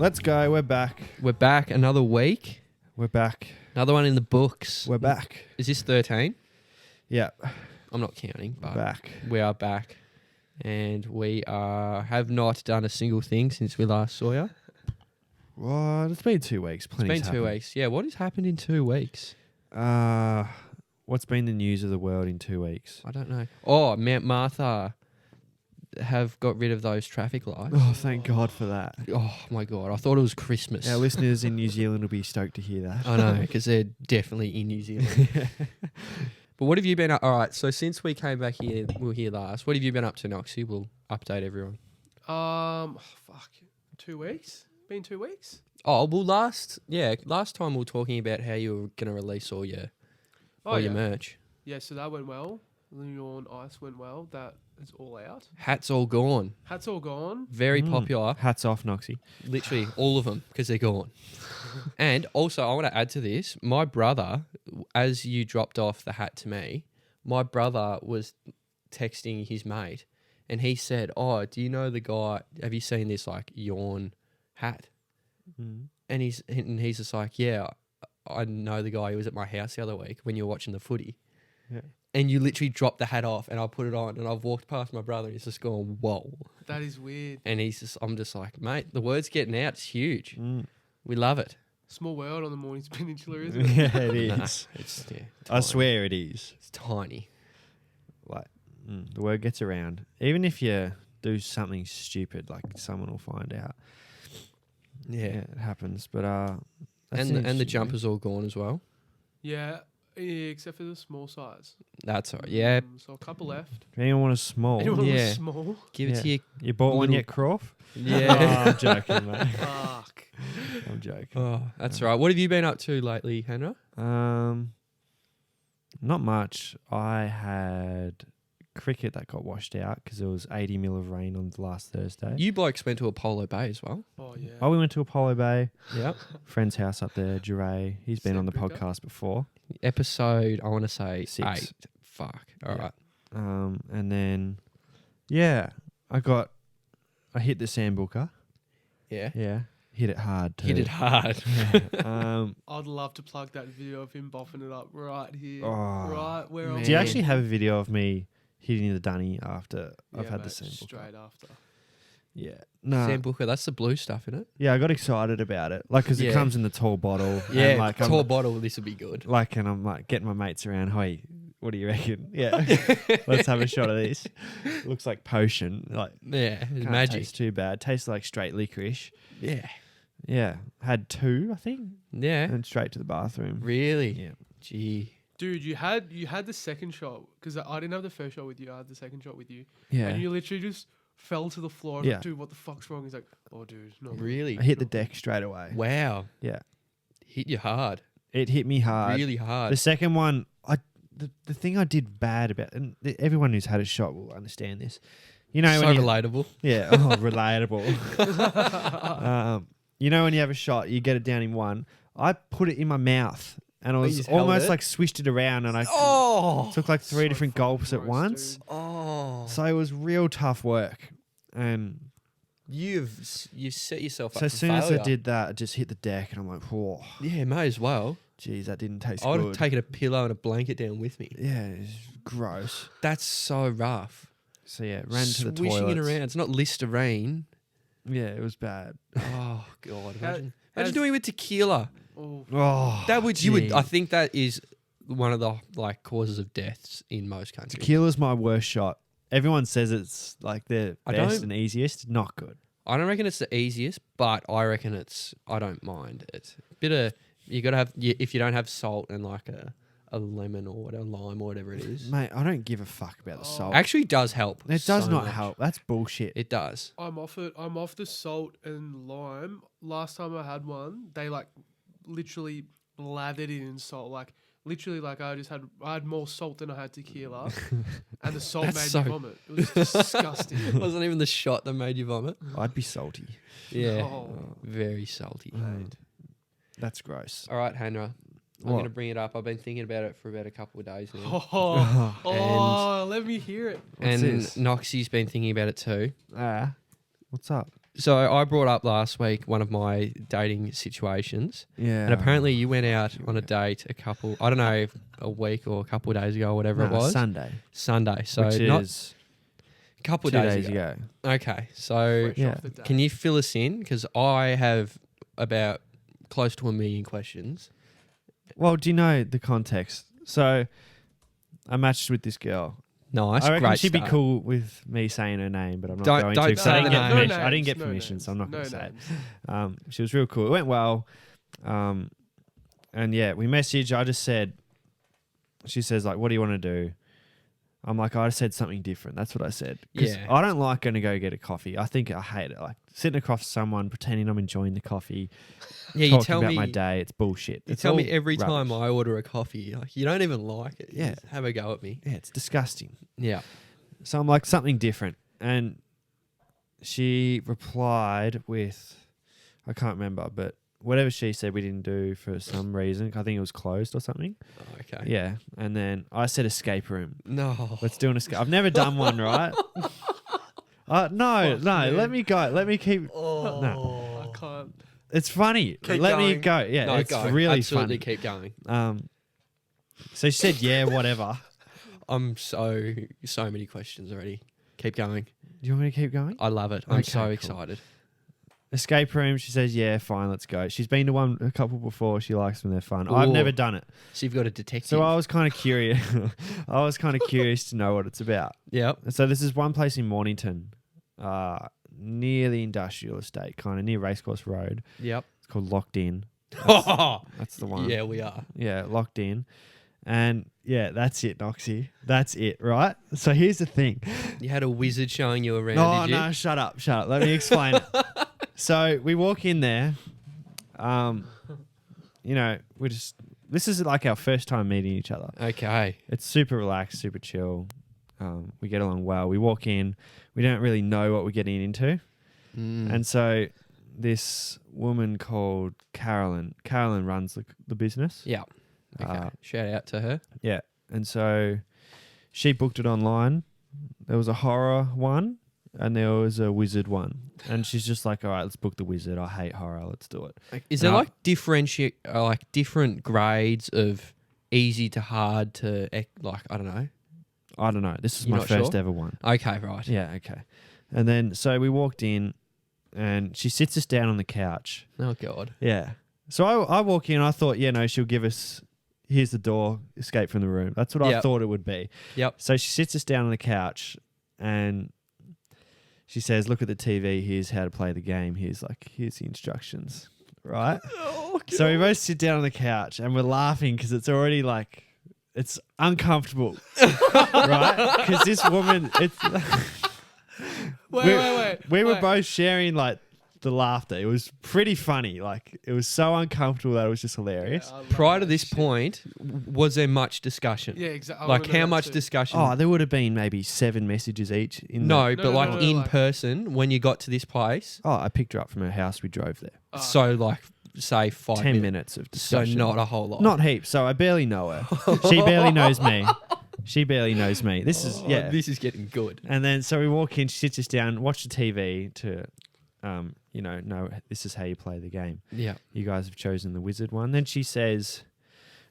Let's go. We're back. We're back another week. We're back. Another one in the books. We're back. Is this 13? Yeah. I'm not counting, but Back. we are back. And we have not done a single thing since we last saw you. What? It's been 2 weeks. It's been 2 weeks. Yeah, what has happened in 2 weeks? What's been the news of the world in 2 weeks? I don't know. Oh, Mount Martha have got rid of those traffic lights. Oh, thank God for that. Oh, my God. I thought it was Christmas. Our listeners in New Zealand will be stoked to hear that. I know, because they're definitely in New Zealand. But what have you been up? All right, so since we came back here, we were here last. What have you been up to, Noxie? We'll update everyone. 2 weeks? Been 2 weeks? Oh, well, last time we were talking about how you were going to release all your merch. Yeah, so that went well. The Yawn Ice went well. That is all out. Hats all gone. Hats all gone. Very popular. Hats off, Noxie. Literally all of them because they're gone. And also, I want to add to this. My brother, as you dropped off the hat to me, my brother was texting his mate and he said, "Oh, do you know the guy? Have you seen this like Yawn hat?" Mm. And he's just like, "Yeah, I know the guy who was at my house the other week when you were watching the footy." Yeah. And you literally dropped the hat off and I put it on and I've walked past my brother and he's just gone, "Whoa." That is weird. And I'm just like, "Mate, the word's getting out. It's huge. Mm. We love it." Small world on the Mornings Peninsula, isn't it? Yeah, it is. Nah, it's I tiny. swear it is. It's tiny. Like, the word gets around. Even if you do something stupid, like someone will find out. Yeah. It happens. But that's And the interesting. jumper's all gone as well. Yeah, except for the small size. That's all right. Yeah. So a couple left. If anyone want a small, Anyone Yeah. was small? Give it to Yeah. you. you bought one little- yet, Croft? Yeah. Oh, I'm joking, mate. Fuck. I'm joking. Oh, that's right. What have you been up to lately, Henry? Not much. I had cricket that got washed out because there was 80 mil of rain on the last Thursday. You blokes went to Apollo Bay as well. Oh, yeah. We went to Apollo Bay. Yep. Friend's house up there, Jure. He's been on the Sambuca. podcast before. Episode, I want to say 6. 8. Fuck. All Yeah. right. And then, I hit the Sambuca. Yeah. Yeah. Hit it hard too. Hit it hard. I'd love to plug that video of him boffing it up right here. Oh, right where I'm man. do you actually have a video of me hitting the dunny after I've had the mate, Sambuca? straight after. Yeah. No. Sambuca, that's the blue stuff, isn't it? Yeah, I got excited about it. Like, because Yeah. it comes in the tall bottle. Yeah. And like, Tall bottle, this would be good. and I'm like getting my mates around. Hey, what do you reckon? Yeah. Let's have a shot of this. Looks like potion. Like, Yeah. It's can't magic. taste too bad. Tastes like straight licorice. Yeah. Yeah. Had 2, I think. Yeah. And straight to the bathroom. Really? Yeah. Gee. Dude, you had the second shot because I didn't have the first shot with you. I had the second shot with you, Yeah. and you literally just fell to the floor. And Yeah. like, dude, what the fuck's wrong? He's like, oh, dude, no. Really? I hit the deck straight away. Wow. Yeah. Hit you hard. It hit me hard. Really hard. The second one, the thing I did bad about, and everyone who's had a shot will understand this. You know, So when you, relatable. yeah, relatable. You know, when you have a shot, you get it down in one. I put it in my mouth, and I you was just held almost it? like swished it around, and I Oh. took like 3 So different fucking gulps at gross, once. dude. Oh. So it was real tough work, and You've set yourself up so for as soon as I failure. did that, I just hit the deck, and I'm like, "Whoa, Yeah, may as well. geez, that didn't taste I would have good." taken a pillow and a blanket down with me. Yeah, it's gross. That's so rough. So yeah, ran to the Swishing toilet. it around. It's not Listerine. Yeah, it was bad. Oh God! Imagine Has- doing it with tequila. Oh, Oh, That would you would. gee. I think that is one of the like causes of deaths in most countries. Tequila's my worst shot. Everyone says it's like the I best don't- and easiest. Not good. I don't reckon it's the easiest, but I reckon it's. I don't mind it. Bit of you got to have if you don't have salt and like a lemon or whatever, lime or whatever it is. Mate, I don't give a fuck about the salt. Actually, does help. It does so not much. help. That's bullshit. It does. I'm off it. I'm off the salt and lime. Last time I had one, they like literally lathered it in salt. Like literally, like I had more salt than I had tequila, and the salt That's made so- me vomit. It was disgusting. It wasn't even the shot that made you vomit. I'd be salty. Yeah, Oh. very salty. Mate, that's gross. All right, Hannah. I'm What? going to bring it up. I've been thinking about it for about a couple of days now. Oh, let me hear it. What's And this? Noxie's been thinking about it too. What's up? So I brought up last week one of my dating situations, Yeah. and apparently you went out on a date I don't know, a week or a couple of days ago or whatever it was. Sunday. Sunday. So Which not is a couple of 2 days days ago. ago. Okay. So Fresh Yeah. off the day. can you fill us in? Because I have about close to 1 million questions. Well, do you know the context? So I matched with this girl. Nice. I reckon Great she'd be start. cool with me saying her name, but I'm not Don't- going don't to. 'cause say I the didn't get name. permission. I didn't get No permission, names, so I'm not no going to say names. it. She was real cool. It went well. And yeah, we messaged. I just said, she says, like, what do you want to do? I'm like, I said something different. That's what I said. 'Cause Yeah. I don't like going to go get a coffee. I think I hate it. Like sitting across someone, pretending I'm enjoying the coffee, Yeah, you talking tell about me. my day. It's bullshit. You It's tell me all every time rubbish. I order a coffee, like you don't even like it. You Yeah. just have a go at me. Yeah, it's disgusting. Yeah. So I'm like, something different. And she replied with, I can't remember, but whatever she said we didn't do for some reason. I think it was closed or something. Oh, okay. Yeah. And then I said escape room. No. Let's do an escape. I've never done one, right? No, Fuck, let man. me go. Let me keep. I can't. It's funny. Keep let me going. go. Yeah, No, it's go. really Absolutely funny. keep going. So she said, yeah, whatever. I'm so many questions already. Keep going. Do you want me to keep going? I love it. I'm Okay, so cool. excited. Escape room. She says, yeah, fine, let's go. She's been to a couple before. She likes when they're fun. I've Ooh. never done it. So you've got a detective. So I was kind of curious. I was kind of curious to know what it's about. Yep. So this is one place in Mornington, near the industrial estate, kind of near Racecourse Road. Yep. It's called Locked In. Oh, That's the one. yeah, we are. Yeah, Locked In. And yeah, that's it, Noxie. That's it, right? So here's the thing. You had a wizard showing you around, No, did you? no, shut up. Let me explain it. So we walk in there. This is like our first time meeting each other. Okay. It's super relaxed, super chill. We get along well. We walk in. We don't really know what we're getting into. And so this woman called Carolyn runs the business. Yeah. Okay. Shout out to her. Yeah. And so she booked it online. There was a horror one and there was a wizard one. And she's just like, all right, let's book the wizard. I hate horror. Let's do it. Is And there I- like different grades of easy to hard to I don't know. I don't know. This is You're my not first sure? ever one. Okay, right. Yeah. Okay. And then, so we walked in and she sits us down on the couch. Oh god. Yeah. So I walk in. I thought, she'll give us, here's the door, escape from the room. That's what I Yep. thought it would be. Yep. So she sits us down on the couch and she says, look at the TV. Here's how to play the game. Here's the instructions. Right? So we both sit down on the couch and we're laughing because it's already it's uncomfortable. Right? Because this woman, Wait. we were both sharing the laughter. It was pretty funny. It was so uncomfortable that it was just hilarious. Prior to this point, was there much discussion? Yeah, exactly. Like how much discussion? Oh, there would have been maybe 7 messages each. In no, the, but no, in like- person when you got to this place. I picked her up from her house. We drove there. So say 5 10 minutes. minutes of So discussion. not a whole lot. Not heaps. So I barely know her. She barely knows me. She barely knows me. This is, yeah. This is getting good. And then, so we walk in, she sits us down, watch the TV to, know this is how you play the game. Yeah. You guys have chosen the wizard one. Then she says,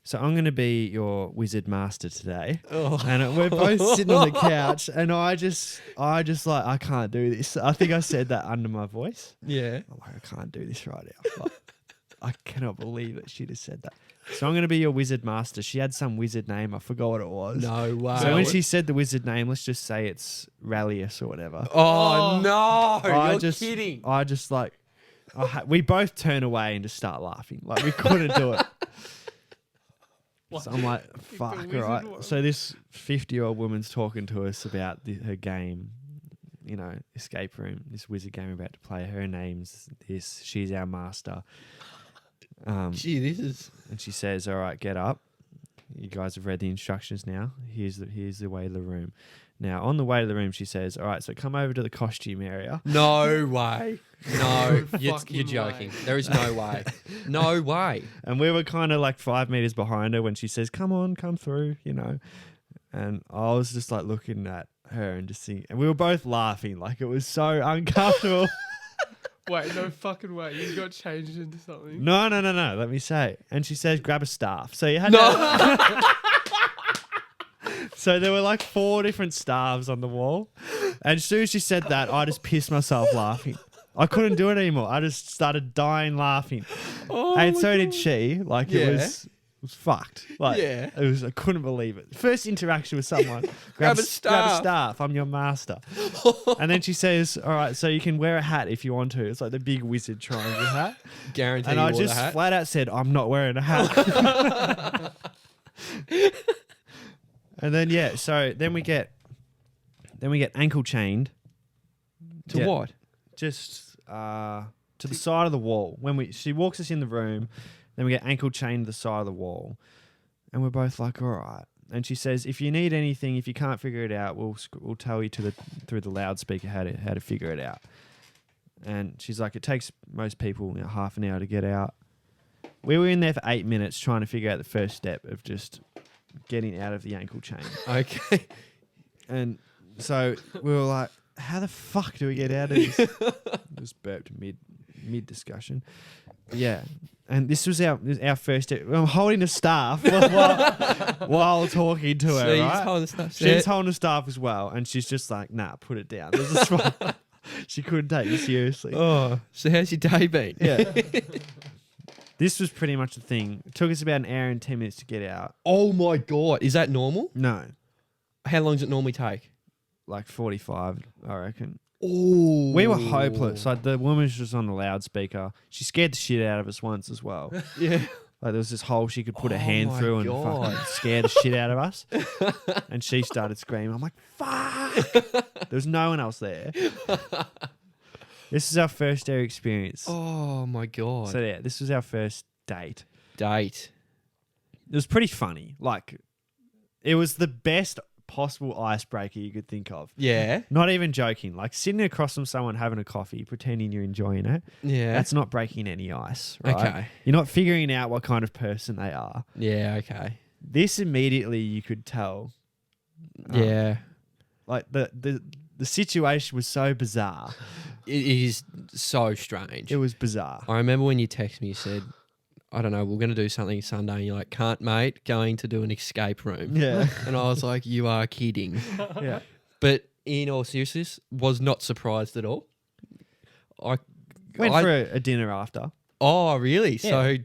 so I'm going to be your wizard master today. Oh. And we're both sitting on the couch and I just I can't do this. I think I said that under my voice. Yeah. I'm like, I can't do this right now. I cannot believe that she just said that. So I'm going to be your wizard master. She had some wizard name. I forgot what it was. No way. So when she said the wizard name, let's just say it's Rallius or whatever. Oh no! You're kidding. I just we both turn away and just start laughing. We couldn't do it. So I'm like, fuck, all wizard right. one. So this 50-year-old woman's talking to us about her game, escape room, this wizard game we're about to play. Her name's this. She's our master. Gee, this is. And she says, all right, get up. You guys have read the instructions now. Here's the way to the room. Now, on the way to the room, she says, all right, so come over to the costume area. No way. No, you're fucking joking. way. There is no way. No way. And we were kind of 5 meters behind her when she says, come on, come through, And I was just looking at her and just seeing, and we were both laughing. It was so uncomfortable. Wait, no fucking way. You got changed into something. No. Let me say. And she says, grab a staff. So you had No. So there were like 4 different staves on the wall. And as soon as she said that, I just pissed myself laughing. I couldn't do it anymore. I just started dying laughing. And so did she. Like it was fucked. Like Yeah. it was I couldn't believe it. First interaction with someone. Grab a Grab a staff. staff. I'm your master. And then she says, all right, so you can wear a hat if you want to. It's like the big wizard triangle hat. Guarantee And you I wore the just hat. flat out said, I'm not wearing a hat. And then so then we get ankle chained To Yeah. what? just to the side of the wall. She walks us in the room, then we get ankle chained to the side of the wall, and we're both like, all right. And she says, if you need anything, if you can't figure it out, we'll tell you through the loudspeaker how to figure it out. And she's like, it takes most people half an hour to get out. We were in there for 8 minutes trying to figure out the first step of just getting out of the ankle chain. Okay. And so we were like, how the fuck do we get out of this? Just burped mid discussion. Yeah. And this was our first step. I'm holding a staff while talking to her, She's right? holding stuff. She's holding a staff as well. And she's just like, nah, put it down. This is fine. She couldn't take it seriously. Oh, so how's your day been? Yeah. This was pretty much the thing. It took us about an hour and 10 minutes to get out. Oh my God. Is that normal? No. How long does it normally take? Like 45, I reckon. Oh. We were hopeless. Like the woman was just on the loudspeaker. She scared the shit out of us once as well. Yeah. Like there was this hole she could put her Oh hand my through and God. fucking scare the shit out of us. And she started screaming. I'm like, fuck. There was no one else there. This is our first ever experience. Oh my God. So yeah, this was our first date. Date. It was pretty funny. Like it was the best possible icebreaker you could think of. Yeah. Not even joking. Like sitting across from someone having a coffee, pretending you're enjoying it. Yeah. That's not breaking any ice, right? Okay. You're not figuring out what kind of person they are. Yeah. Okay. This immediately you could tell. Yeah. Like the situation was so bizarre. It is so strange. It was bizarre. I remember when you texted me, you said, I don't know, we're going to do something Sunday. And you're like, can't, mate, going to do an escape room. Yeah. And I was like, you are kidding. Yeah. But in all seriousness, was not surprised at all. Went for a dinner after. Oh, really? Yeah. So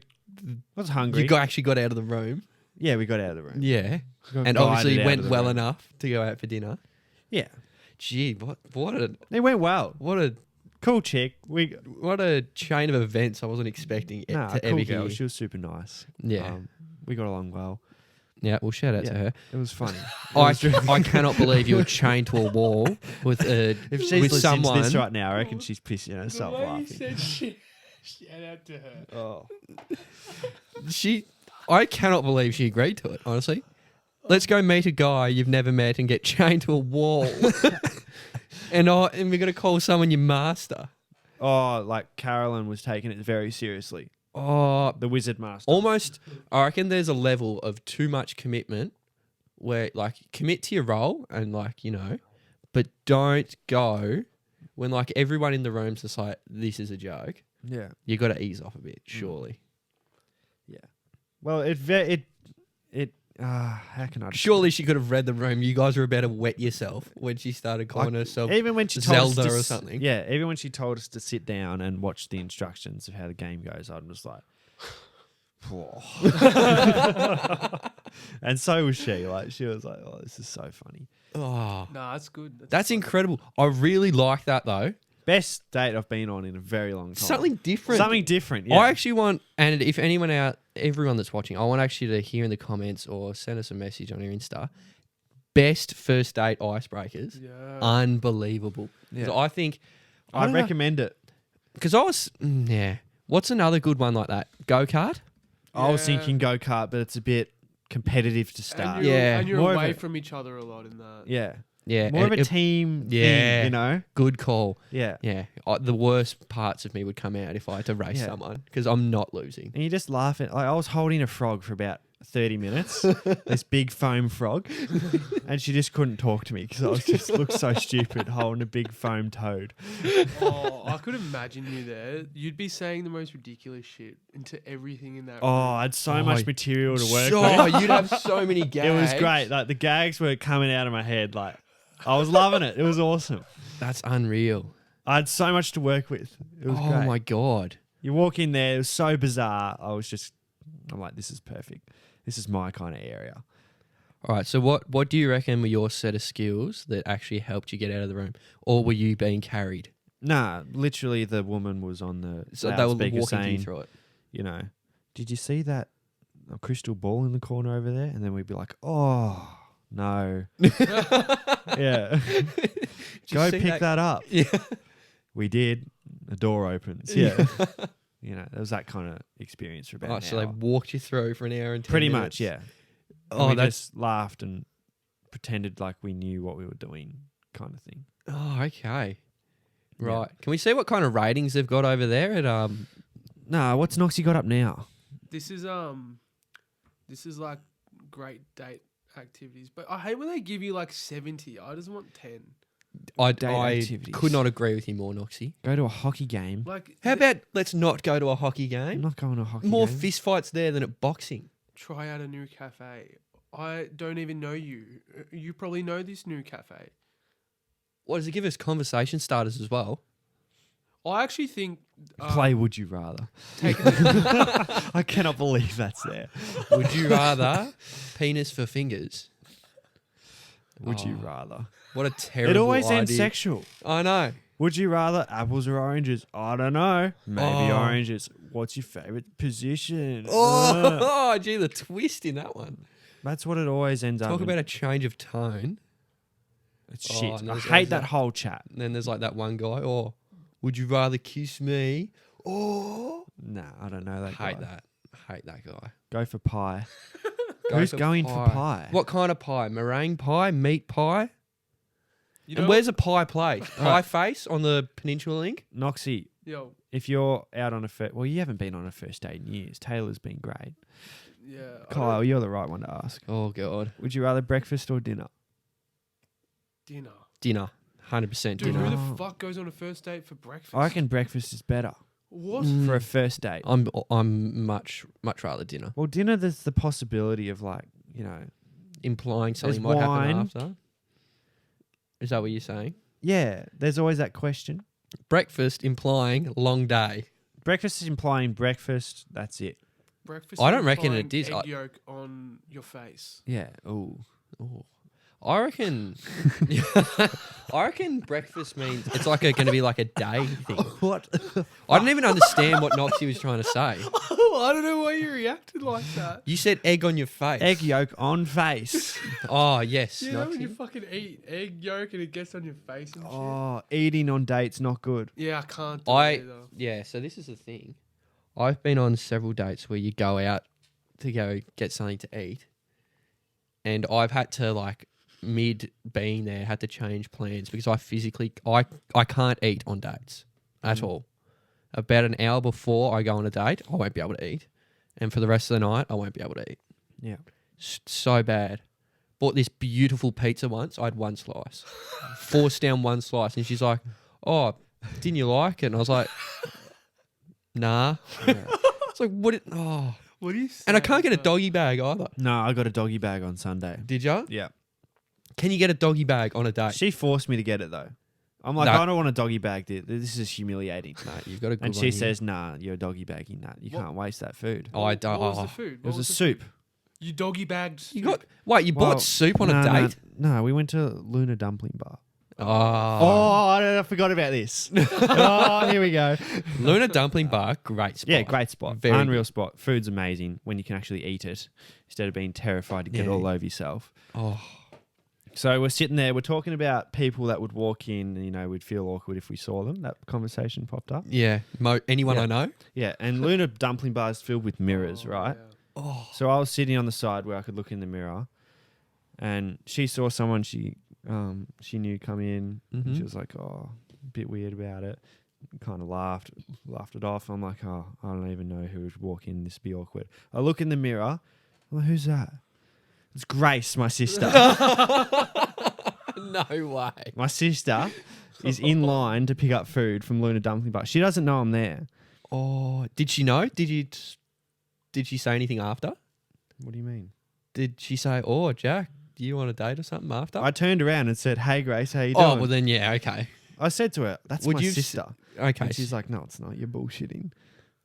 Was hungry. you actually got out of the room. Yeah, we got out of the room. Yeah. Got And guided obviously out went of the well room. enough to go out for dinner. Yeah. Gee, what It went well. a Cool chick. what a chain of events I wasn't expecting to Cool ever girl. hear. She was super nice. Yeah. We got along well. Yeah, well, shout out to Yeah. her. It was funny. I cannot believe you were chained to a wall with If she's with listening someone. to this right now, I reckon she's pissing The herself way you laughing. said shit. Shout out to her. Oh. I cannot believe she agreed to it. Honestly, let's go meet a guy you've never met and get chained to a wall, and we're gonna call someone your master. Oh, like Carolyn was taking it very seriously. Oh, The wizard master. almost. I reckon there's a level of too much commitment where, like, commit to your role and, like, but don't go when, like, everyone in the room's just like, this is a joke. Yeah. You got to ease off a bit, surely. Well, how can I? Surely she could have read the room. You guys were about to wet yourself when she started calling herself Even when she told Zelda us to or something. Yeah, even when she told us to sit down and watch the instructions of how the game goes, I'm just like, "Whoa." And so was she. Like she was like, "Oh, this is so funny." Oh, Nah, that's good. that's incredible. I really like that though. Best date I've been on in a very long time. Something different. Something different. Yeah. I actually want, and if everyone that's watching, I want actually to hear in the comments or send us a message on your Insta. Best first date icebreakers. Yeah. Unbelievable. Yeah. So I think I recommend it. because I was What's another good one like that? Go-kart. I was Yeah. thinking go kart, but it's a bit competitive to start. And you're, Yeah. and you're More of away it. from each other a lot in that. Yeah. Yeah. More of and a team Yeah. thing, you know? Good call. Yeah. Yeah. The worst parts of me would come out if I had to race Yeah. someone because I'm not losing. And you just laugh at, like, I was holding a frog for about 30 minutes. This big foam frog, and she just couldn't talk to me because I was just looked so stupid holding a big foam toad. Oh, I could imagine you there. You'd be saying the most ridiculous shit into everything in that Oh, room. I had so much material to work Oh, with. you'd have so many gags. It was great. Like the gags were coming out of my head. Like I was loving it. It was awesome. That's unreal. I had so much to work with. It was Oh great. my God. You walk in there, it was so bizarre. I'm like, this is perfect. This is my kind of area. All right. So what do you reckon were your set of skills that actually helped you get out of the room, or were you being carried? Nah, literally the woman was on the So they were loudspeaker walking saying, you through it. you know, did you see that crystal ball in the corner over there? And then we'd be like, oh, no. Yeah. Go pick that up. Yeah. We did. The door opens. Yeah. You know, there was that kind of experience for about an So hour. they walked you through for an hour and 10 Pretty minutes. much, yeah. Oh, We that's just laughed and pretended like we knew what we were doing kind of thing. oh, okay. Yeah. Right. Can we see what kind of ratings they've got over there at No, what's Noxie got up now? This is like great date activities, but I hate when they give you like 70. I just want 10. I activities. could not agree with you more, Noxie. Go to a hockey game. Like, How about let's not go to a hockey I'm game? not going to a hockey More game. fist fights there than at boxing. try out a new cafe? I don't even know you. You probably know this new cafe. What does it give us? Conversation starters as well. I actually think Play Would You Rather. take I cannot believe that's there. Would you rather penis for fingers? Would you Oh, rather? What a terrible It always ends idea. sexual. I know. Would you rather apples or oranges? I don't know. Maybe Oh. oranges. What's your favorite position? Oh, gee, the twist in that one. That's what it always ends up. Talk in. about a change of tone. It's Oh, shit. and I there's hate always that that- whole chat. And then there's like that one guy. Oh, would you rather kiss me? Oh, Nah, I don't know that hate guy. that. Hate that guy. Go for pie. Go Who's for going for pie? What kind of pie? Meringue pie? Meat pie? you And know, where's a pie place? Pie Alright. Face on the Peninsula Link? Noxie, yo, if you're out on a first... Well, you haven't been on a first date in years. Taylor's been great. yeah, I Kyle, don't- you're the right one to ask. Oh, God. Would you rather breakfast or dinner? dinner. Dinner. 100% Dude, dinner. who Oh. the fuck goes on a first date for breakfast? I reckon breakfast is better What? Mm. for a first date. I'm much rather dinner. Well, dinner, there's the possibility of like, you know... Implying something There's might wine. happen after. Is that what you're saying? Yeah, there's always that question. Breakfast implying long day. Breakfast is implying breakfast. That's it. Breakfast. I don't is reckon applying it is. Egg yolk on your face. Yeah. Ooh. Oh, I reckon. I reckon breakfast means it's like going to be like a day thing. What? I don't even understand what Noxie was trying to say. I don't know why you reacted like that. You said egg on your face. Egg yolk on face. Oh yes, You know when you Noxie. fucking eat egg yolk and it gets on your face and shit? Oh, eating on dates not good. Yeah, I can't do I it either. yeah. So this is the thing. I've been on several dates where you go out to go get something to eat, and I've had to like mid being there had to change plans because I physically I can't eat on dates at all. About an hour before I go on a date, I won't be able to eat, and for the rest of the night, I won't be able to eat. Yeah. So bad. Bought this beautiful pizza once. I had one slice, forced down one slice, and she's like, "Oh, didn't you like it?" And I was like, "Nah." It's like what? What do you say? And I can't get a man? doggy bag either. No, I got a doggy bag on Sunday. Did you? Yeah. Can you get a doggy bag on a date? She forced me to get it though. I'm like, No. I don't want a doggy bag. This is humiliating. No, you've got a good And one she here. says, nah, you're a doggy bagging that. You What? can't waste that food. Oh, I don't. What was oh. the food? It What was a the soup. food? You doggy bagged. You soup? got wait? You Well, bought soup on a no, date? No, we went to Luna Dumpling Bar. Oh, I forgot about this. Oh, here we go. Luna Dumpling Bar, great spot. Yeah, great spot. Very Unreal good. spot. Food's amazing when you can actually eat it instead of being terrified to get Yeah. all over yourself. Oh, So we're sitting there, we're talking about people that would walk in, and, you know, we'd feel awkward if we saw them. That conversation popped up. yeah. Anyone Yeah. I know? Yeah, and Luna Dumpling Bar is filled with mirrors, Oh, right? yeah. Oh, So I was sitting on the side where I could look in the mirror, and she saw someone she knew come in. Mhm. And she was like, "Oh, a bit weird about it." Kind of laughed it off. I'm like, "Oh, I don't even know who would walk in. This would be awkward." I look in the mirror. I'm I'm like, who's that? It's Grace, my sister. No way. My sister is in line to pick up food from Luna Dumpling Bar. She doesn't know I'm there. Oh, did she know? Did she say anything after? What do you mean? Did she say, "Oh, Jack, do you want a date or something after?" I turned around and said, "Hey, Grace, how you doing?" Oh, well then, yeah, okay. I said to her, "That's Would my you sister." Okay. And she's like, "No, it's not. You're bullshitting."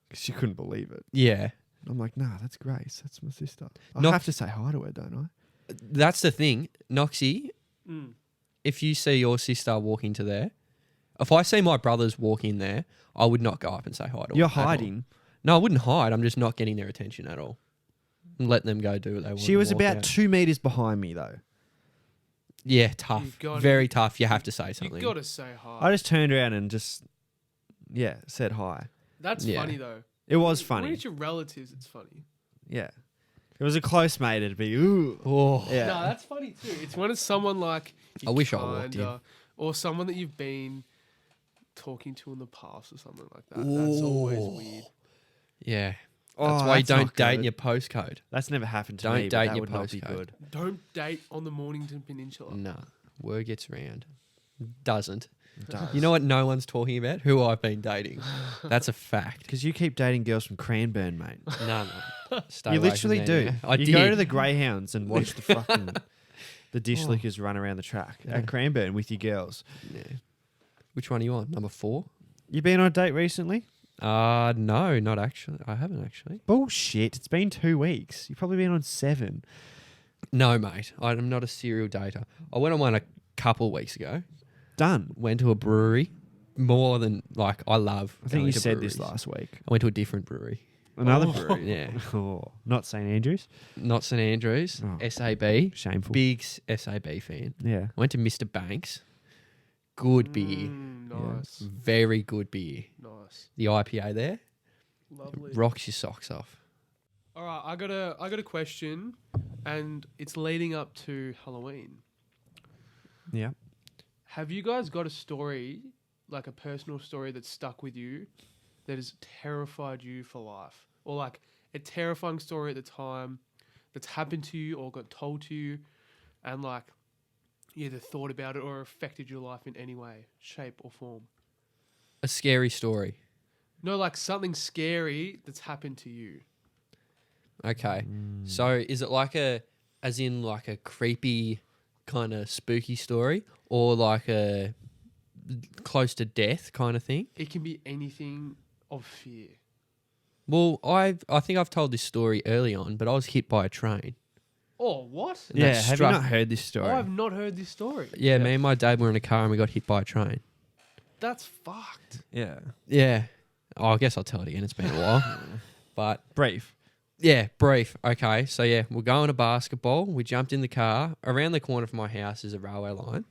'Cause she couldn't believe it. Yeah. I'm like, "Nah, that's Grace. That's my sister. I Not- have to say hi to her, don't I?" That's the thing. Noxie, Mm. if you see your sister walk into there, if I see my brothers walk in there, I would not go up and say hi to You're them at all. hiding. No, I wouldn't hide. I'm just not getting their attention at all. I'm letting them go do what they want. She and was walk about out. 2 meters behind me, though. Yeah, tough. gotta- Very tough. You have to say You something. got to say hi. I just turned around and said hi. That's Yeah. funny though. It was When funny. it's your relatives, it's funny. Yeah. It was a close mate. It'd be, ooh. Oh, Yeah. No, that's funny too. It's when it's someone like you I wish I walked in. or someone that you've been talking to in the past or something like that. That's always Ooh. weird. yeah. Oh, That's why you that's don't not date in good. your postcode. That's never happened to Don't me. but date that your would not be postcode. good. Don't date on the Mornington Peninsula. No. Word gets around. Doesn't. It does. You know what no one's talking about? Who I've been dating. That's a fact. Because you keep dating girls from Cranbourne, mate. No. Stay You away from literally them, do. yeah. I you did. go to the Greyhounds and watch the fucking the dish Oh. lickers run around the track Yeah. at Cranbourne with your girls. Yeah. Which one are you on? Number 4? You been on a date recently? No, not actually. I haven't actually. Bullshit. It's been 2 weeks. You've probably been on 7. No, mate. I'm not a serial dater. I went on one a couple of weeks ago. Done. Went to a brewery. More than like I love. I think going you to said breweries. this last week. I went to a different brewery. Another Oh. brewery. Yeah. Oh, not St Andrews. Not St Andrews. Oh. SAB. Shameful. Big SAB fan. Yeah. I went to Mr. Banks. Good beer. Nice. Very good beer. Nice. The IPA there Lovely. rocks your socks off. All right, I got a question, and it's leading up to Halloween. Yeah. Have you guys got a story, like a personal story that stuck with you, that has terrified you for life, or like a terrifying story at the time that's happened to you or got told to you, and like you either thought about it or affected your life in any way, shape or form? A scary story. No, like something scary that's happened to you. Okay. Mm. So is it like as in like a creepy kind of spooky story, or like a close to death kind of thing? It can be anything of fear. Well, I think I've told this story early on, but I was hit by a train. Oh, what? And Yeah. that Have struck- you not heard this story? I've not heard this story. Yeah, me and my dad were in a car and we got hit by a train. That's fucked. Yeah. Yeah. Oh, I guess I'll tell it again. It's been a while. But Brief. yeah, brief. Okay. So yeah, we're going to basketball. We jumped in the car. Around the corner from my house is a railway line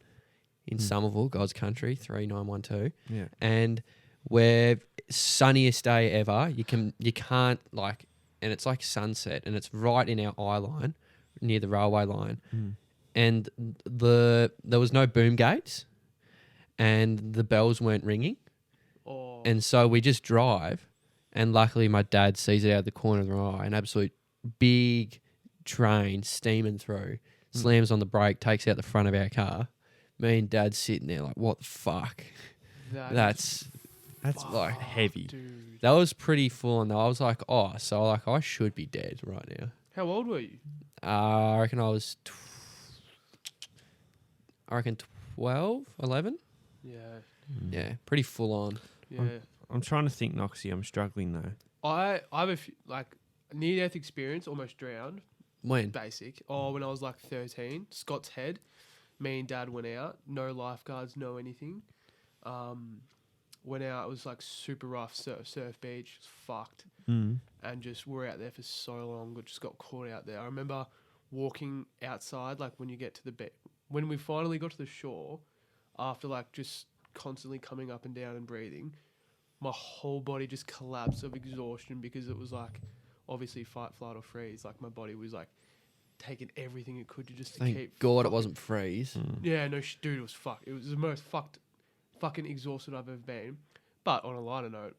in Somerville, God's country, 3912. Yeah. And we're sunniest day ever. You can't like, and it's like sunset, and it's right in our eye line near the railway line. Mm. And there was no boom gates, and the bells weren't ringing. Oh, And so we just drive, and luckily my dad sees it out of the corner of the eye, an absolute big train steaming through, slams on the brake, takes out the front of our car. Me and dad sitting there like, what the fuck? That's like heavy. dude. that was pretty full on though. I was like, oh, so like I should be dead right now. How old were you? I reckon I was 12, 11. Yeah, Yeah, pretty full on. yeah. I'm trying to think, Noxie. I'm struggling though. I have a like near death experience, almost drowned. When? Basic. Oh, when I was like 13, Scott's Head. Me and Dad went out. No lifeguards, no anything. Went out. It was like super rough surf beach. It was fucked. Mm. And just we're out there for so long. We just got caught out there. I remember walking outside, like when you get to the when we finally got to the shore, after like just constantly coming up and down and breathing, my whole body just collapsed of exhaustion because it was like obviously fight, flight or freeze. Like my body was like taking everything it could to just to Thank keep. God it fucking- wasn't freeze. Yeah, no, dude, it was fucked. It was the most fucking exhausted I've ever been. But on a lighter note,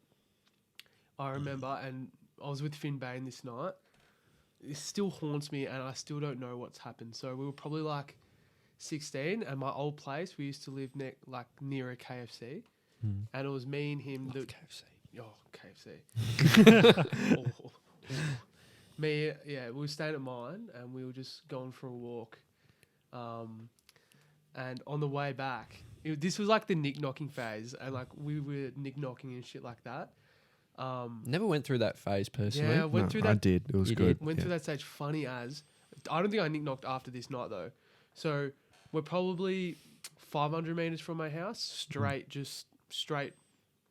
I remember, and I was with Finn Bain this night. it still haunts me, and I still don't know what's happened. So we were probably like 16, and my old place, we used to live near a KFC, and it was me and him. KFC. Oh, KFC. Oh. Me, we were staying at mine, and we were just going for a walk. And on the way back, this was like the nick-knocking phase, and like we were nick-knocking and shit like that. Never went through that phase personally. Yeah, went through that. I did. It was You good. did? Went through that stage. Funny as, I don't think I nick-knocked after this night though. So we're probably 500 meters from my house, straight,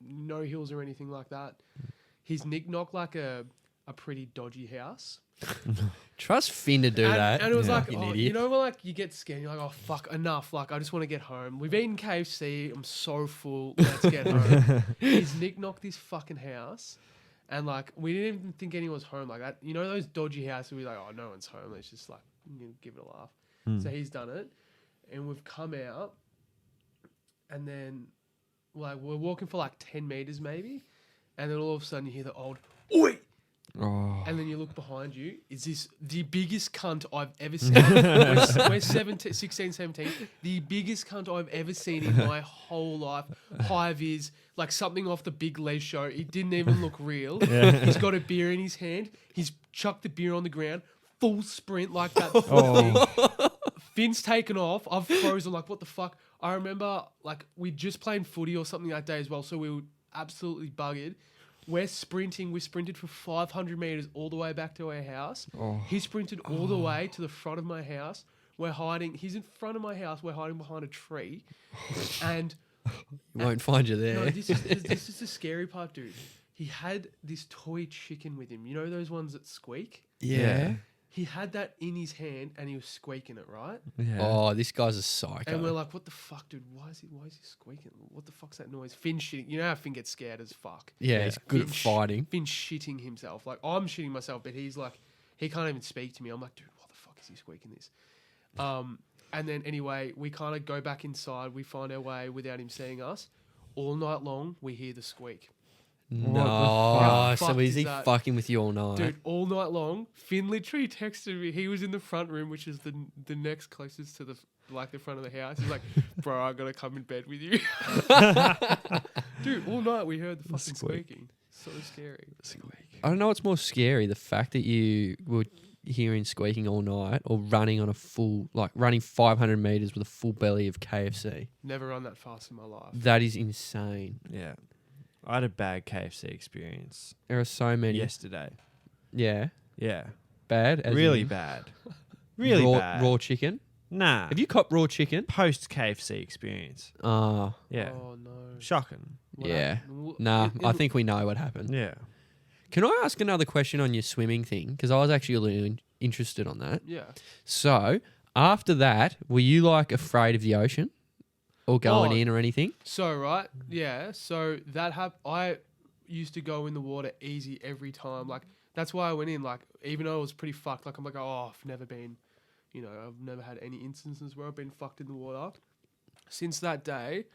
no hills or anything like that. He's nick-knocked like a pretty dodgy house. Trust Finn to do that. And it was like, Fucking oh, idiot. you know, when like you get scared, you're like, oh fuck, enough. Like I just want to get home. We've eaten KFC. I'm so full. Let's get home. He's nick-knocked this fucking house, and like we didn't even think anyone was home. Like that, you know, those dodgy houses. We're like, oh, no one's home. Let's just like give it a laugh. So he's done it, and we've come out, and then like we're walking for like 10 meters maybe, and then all of a sudden you hear the old oi. Oh. And then you look behind you. Is this the biggest cunt I've ever seen? we're 16, 17. The biggest cunt I've ever seen in my whole life. High vis, like something off the Big Les show. It didn't even look real. He's got a beer in his hand. He's chucked the beer on the ground. Full sprint like that. Thing. Finn's taken off. I've frozen like, what the fuck? I remember like we just played footy or something that day as well. So we were absolutely buggered. We're sprinting. We sprinted for 500 meters all the way back to our house. He sprinted all the way to the front of my house. We're hiding. He's in front of my house. We're hiding behind a tree. And He won't find you there. no, this is the scary part, dude. He had this toy chicken with him. You know those ones that squeak? Yeah. He had that in his hand and he was squeaking it, right? Yeah. Oh, this guy's a psycho. And we're like, what the fuck, dude? Why is he squeaking? What the fuck's that noise? Finn shitting. You know how Finn gets scared as fuck. yeah, he's good at Finn fighting. Finn shitting himself. Like, I'm shitting myself, but he's like, he can't even speak to me. I'm like, dude, what the fuck is he squeaking this? And then anyway, we kind of go back inside. We find our way without him seeing us. All night long, we hear the squeak. No, How so fucked is is he that? fucking with you all night? Dude, all night long, Finn literally texted me. He was in the front room, which is the next closest to the front of the house. He's like, bro, I gotta come in bed with you. Dude, all night we heard the fucking squeaking. So scary. I don't know what's more scary, the fact that you were hearing squeaking all night or running on a full, like running 500 meters with a full belly of KFC. Never run that fast in my life. That is insane. Yeah. I had a bad KFC experience There are so many. yesterday. Yeah. Yeah. Bad? As Really in bad. Really raw, bad. Raw chicken? Nah. Have you copped raw chicken? Post KFC experience? Ah. Yeah. Oh no. Shocking. What Yeah. happened? Nah, It- I think we know what happened. Yeah. Can I ask another question on your swimming thing? Because I was actually really interested on that. Yeah. So, after that, were you like afraid of the ocean? Or going Oh. in or anything? So right, yeah. So that I used to go in the water easy every time. Like that's why I went in. Like even though it was pretty fucked. Like I'm like, oh, I've never been, I've never had any instances where I've been fucked in the water. Since that day,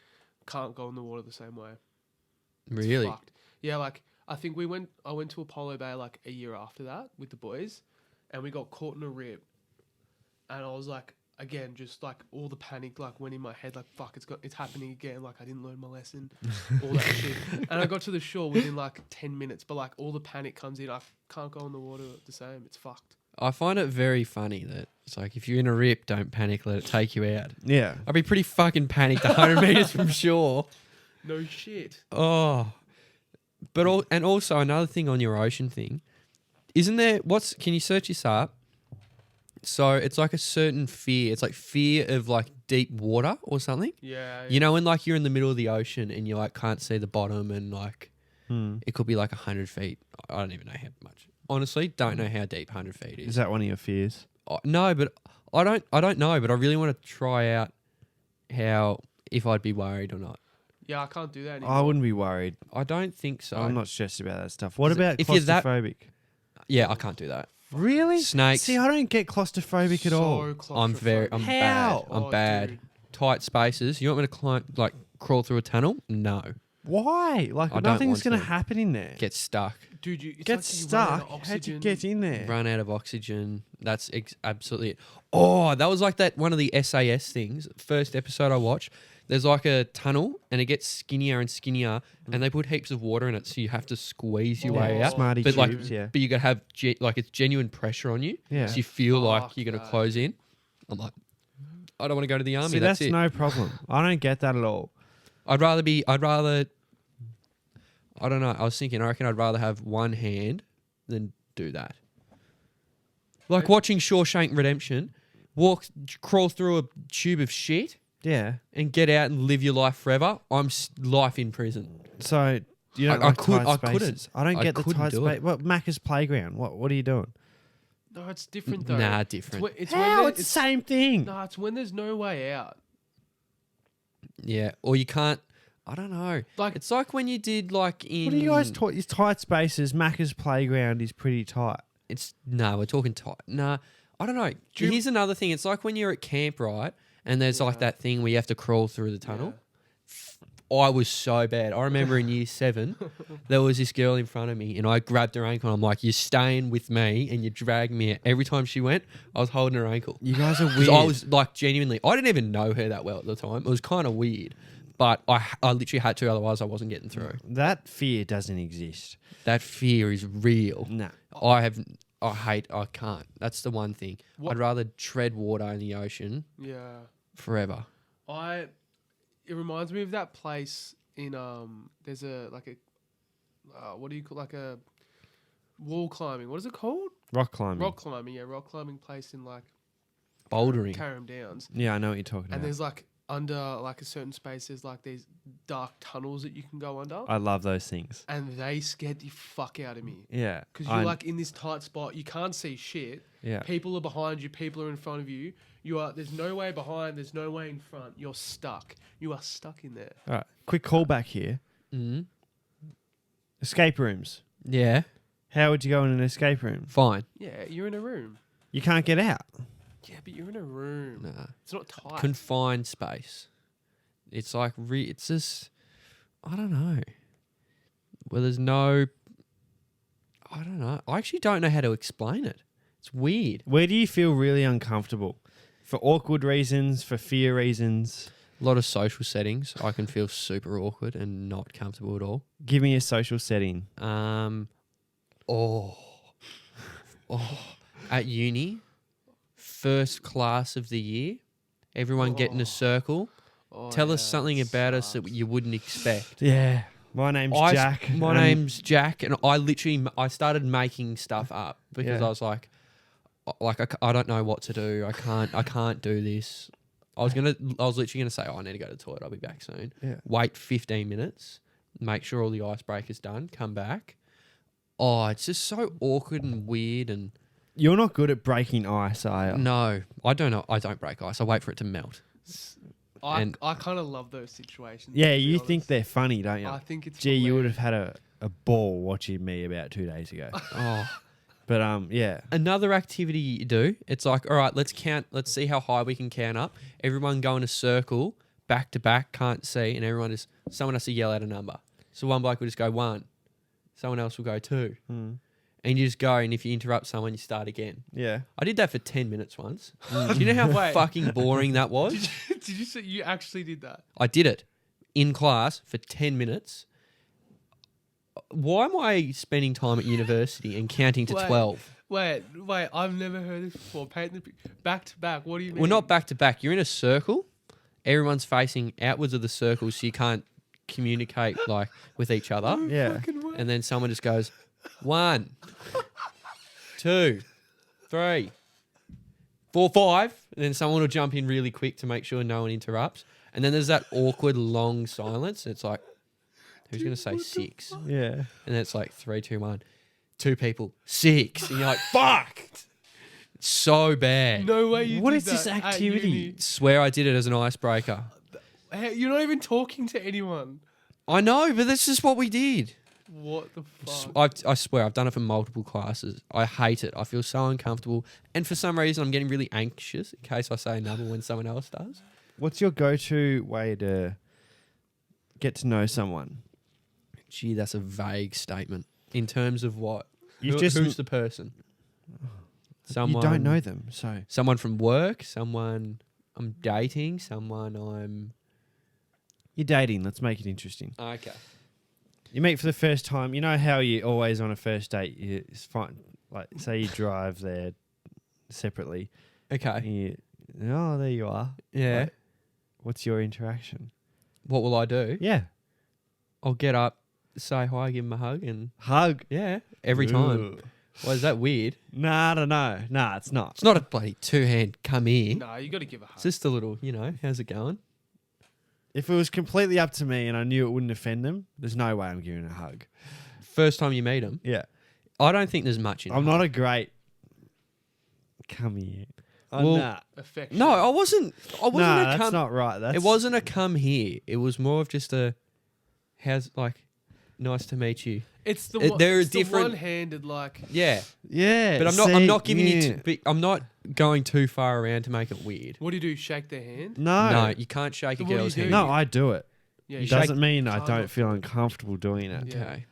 can't go in the water the same way. It's Really? fucked. Yeah. Like I think I went to Apollo Bay like a year after that with the boys, and we got caught in a rip, and I was like. Again, just like all the panic like went in my head, like fuck, it's happening again. Like I didn't learn my lesson, all that shit. And I got to the shore within like 10 minutes, but like all the panic comes in. I can't go in the water the same. It's fucked. I find it very funny that it's like if you're in a rip, don't panic, let it take you out. Yeah. I'd be pretty fucking panicked 100 meters from shore. No shit. Oh. But also another thing on your ocean thing, isn't there can you search this up? So it's like a certain fear. It's like fear of like deep water or something. Yeah. You know, when like you're in the middle of the ocean and you like can't see the bottom and like it could be like 100 feet. I don't even know how much. Honestly, don't know how deep 100 feet is. Is that one of your fears? No, but I don't know, but I really want to try out if I'd be worried or not. Yeah, I can't do that anymore. I wouldn't be worried. I don't think so. I'm not stressed about that stuff. What Is it- about if you're that- claustrophobic? Yeah, I can't do that. Really? Snakes. See, I don't get claustrophobic at all. I'm claustrophobic. bad. How? I'm Oh, bad. dude. Tight spaces. You want me to crawl through a tunnel? No. Why? Like I don't nothing's want going to. to happen in there. Get stuck. Dude, it's Get like you run out of stuck. How'd you oxygen. get in there? Run out of oxygen. That's absolutely it. Oh, that was like that one of the SAS things. First episode I watched. There's like a tunnel and it gets skinnier and skinnier, and they put heaps of water in it, so you have to squeeze your way out. Smarty But like, tubes, yeah. but you gotta have like it's genuine pressure on you, Yeah. so you feel like Fuck you're gonna that. close in. I'm like, I don't want to go to the army. See, that's that's it. no problem. I don't get that at all. I'd rather. I don't know. I was thinking. I reckon I'd rather have one hand than do that. Like watching Shawshank Redemption, crawl through a tube of shit Yeah. and get out and live your life forever. I'm life in prison. So you don't I like couldn't- tight I couldn't. spaces. I don't I get the couldn't tight do it. space. What Macca's playground? What are you doing? No, it's different though. Nah, It's, different. when, it's How? when It's the same thing. No, it's when there's no way out. Yeah, or you can't. I don't know. Like It's like when you did like in. What are you guys talking? It's tight spaces. Macca's playground is pretty tight. We're talking tight. Nah, I don't know. Do you- Here's another thing. It's like when you're at camp, right? And there's like Yeah. that thing where you have to crawl through the tunnel. I was so bad. I remember in year 7, there was this girl in front of me, and I grabbed her ankle. And I'm like, "You're staying with me," and you dragged me out. Every time she went, I was holding her ankle. You guys are 'Cause weird. I was like, genuinely, I didn't even know her that well at the time. It was kind of weird, but I literally had to, otherwise I wasn't getting through. That fear doesn't exist. That fear is real. Nah. I can't. That's the one thing. What- I'd rather tread water in the ocean Yeah. forever. It reminds me of that place in there's a like a what do you call, like a wall climbing, what is it called? Rock climbing. Rock climbing place in like Bouldering. Carrum Downs. Yeah, I know what you're talking And about. there's like under like a certain space, there's like these dark tunnels that you can go under, I love those things. and they scared the fuck out of me Yeah. because you're like in this tight spot, you can't see shit. Yeah. People are behind you, people are in front of you. There's no way behind, there's no way in front. You're stuck. You are stuck in there. All right. Quick callback here. Mm. Escape rooms. Yeah. How would you go in an escape room? Fine. Yeah, you're in a room. You can't get out. Yeah, but you're in a room. Nah. It's not tight. Confined space. It's like it's just I don't know. Well, there's no. I don't know. I actually don't know how to explain it. It's weird. Where do you feel really uncomfortable? For awkward reasons, for fear reasons? A lot of social settings, I can feel super awkward and not comfortable at all. Give me a social setting. At uni, first class of the year, everyone get in a circle. Oh, Tell us yeah, something it about us that sucks. you wouldn't expect. Yeah. My name's Jack. My name's Jack, and I started making stuff up because Yeah. I was like I don't know what to do. I can't do this. I was literally gonna say, I need to go to the toilet. I'll be back soon. Yeah. Wait 15 minutes, make sure all the icebreakers done, come back. Oh, it's just so awkward and weird. And You're not good at breaking ice, are you? no, I don't know. I don't break ice. I wait for it to melt. I kind of love those situations. Yeah, to be you think honest. they're funny, don't you? I think it's. Gee, you would have hilarious. had a ball watching me about 2 days ago. Oh. But yeah. Another activity you do, it's like, all right, let's see how high we can count up. Everyone go in a circle, back to back, can't see, and someone has to yell out a number. So one bloke will just go 1, someone else will go 2. And you just go, and if you interrupt someone, you start again. Yeah. I did that for 10 minutes once. Do you know how Wait. fucking boring that was? Did you say you actually did that? I did it in class for 10 minutes. Why am I spending time at university and counting to Wait. 12? Wait, I've never heard this before. Paint the back to back. What do you mean? Well, not back to back. You're in a circle. Everyone's facing outwards of the circle, so you can't communicate like with each other. Yeah. Fucking way. And then someone just goes 1, 2, 3, 4, 5. And then someone will jump in really quick to make sure no one interrupts. And then there's that awkward long silence. It's like, who's going to say 6? Yeah. And then it's like 3, 2, 1. 2 people, 6. And you're like, fuck. It's so bad. No way you What did is this that at activity? uni. Swear I did it as an icebreaker. Hey, you're not even talking to anyone. I know, but that's just what we did. What the fuck? I swear, I've done it for multiple classes. I hate it. I feel so uncomfortable. And for some reason, I'm getting really anxious in case I say a number when someone else does. What's your go-to way to get to know someone? Gee, that's a vague statement. In terms of what? You've Who's the person? Someone You don't know them, so Someone from work. Someone I'm dating. Someone I'm. you're dating. Let's make it interesting. Okay. You meet for the first time. You know how you always on a first date, it's fine. Like, say you drive there separately. Okay. Oh, there you are. Yeah. Like, what's your interaction? What will I do? Yeah. I'll get up, say hi, give him a hug, and Hug. yeah, every time. Ooh. Why is that weird? Nah, I don't know. Nah, it's not. It's not a bloody 2-hand come here. No, you got to give a hug. It's just a little, how's it going? If it was completely up to me and I knew it wouldn't offend them, there's no way I'm giving a hug. First time you meet them. Yeah. I don't think there's much in I'm a not hug. a great come here. Well, Nah. Affection. No, I wasn't Nah, a that's come. not right. That's It wasn't a come here. It was more of just a, how's, like, nice to meet you. It's the There are it's the different- one-handed, like, Yeah. Yeah. But I'm not giving yeah. you, I'm not going too far around to make it weird. what do you do? Shake their hand? No. No, you can't shake So a what do you girl's do? hand. No, I do it. Yeah, It you shake- doesn't mean I Oh, don't not feel good. uncomfortable doing it. Yeah. Okay.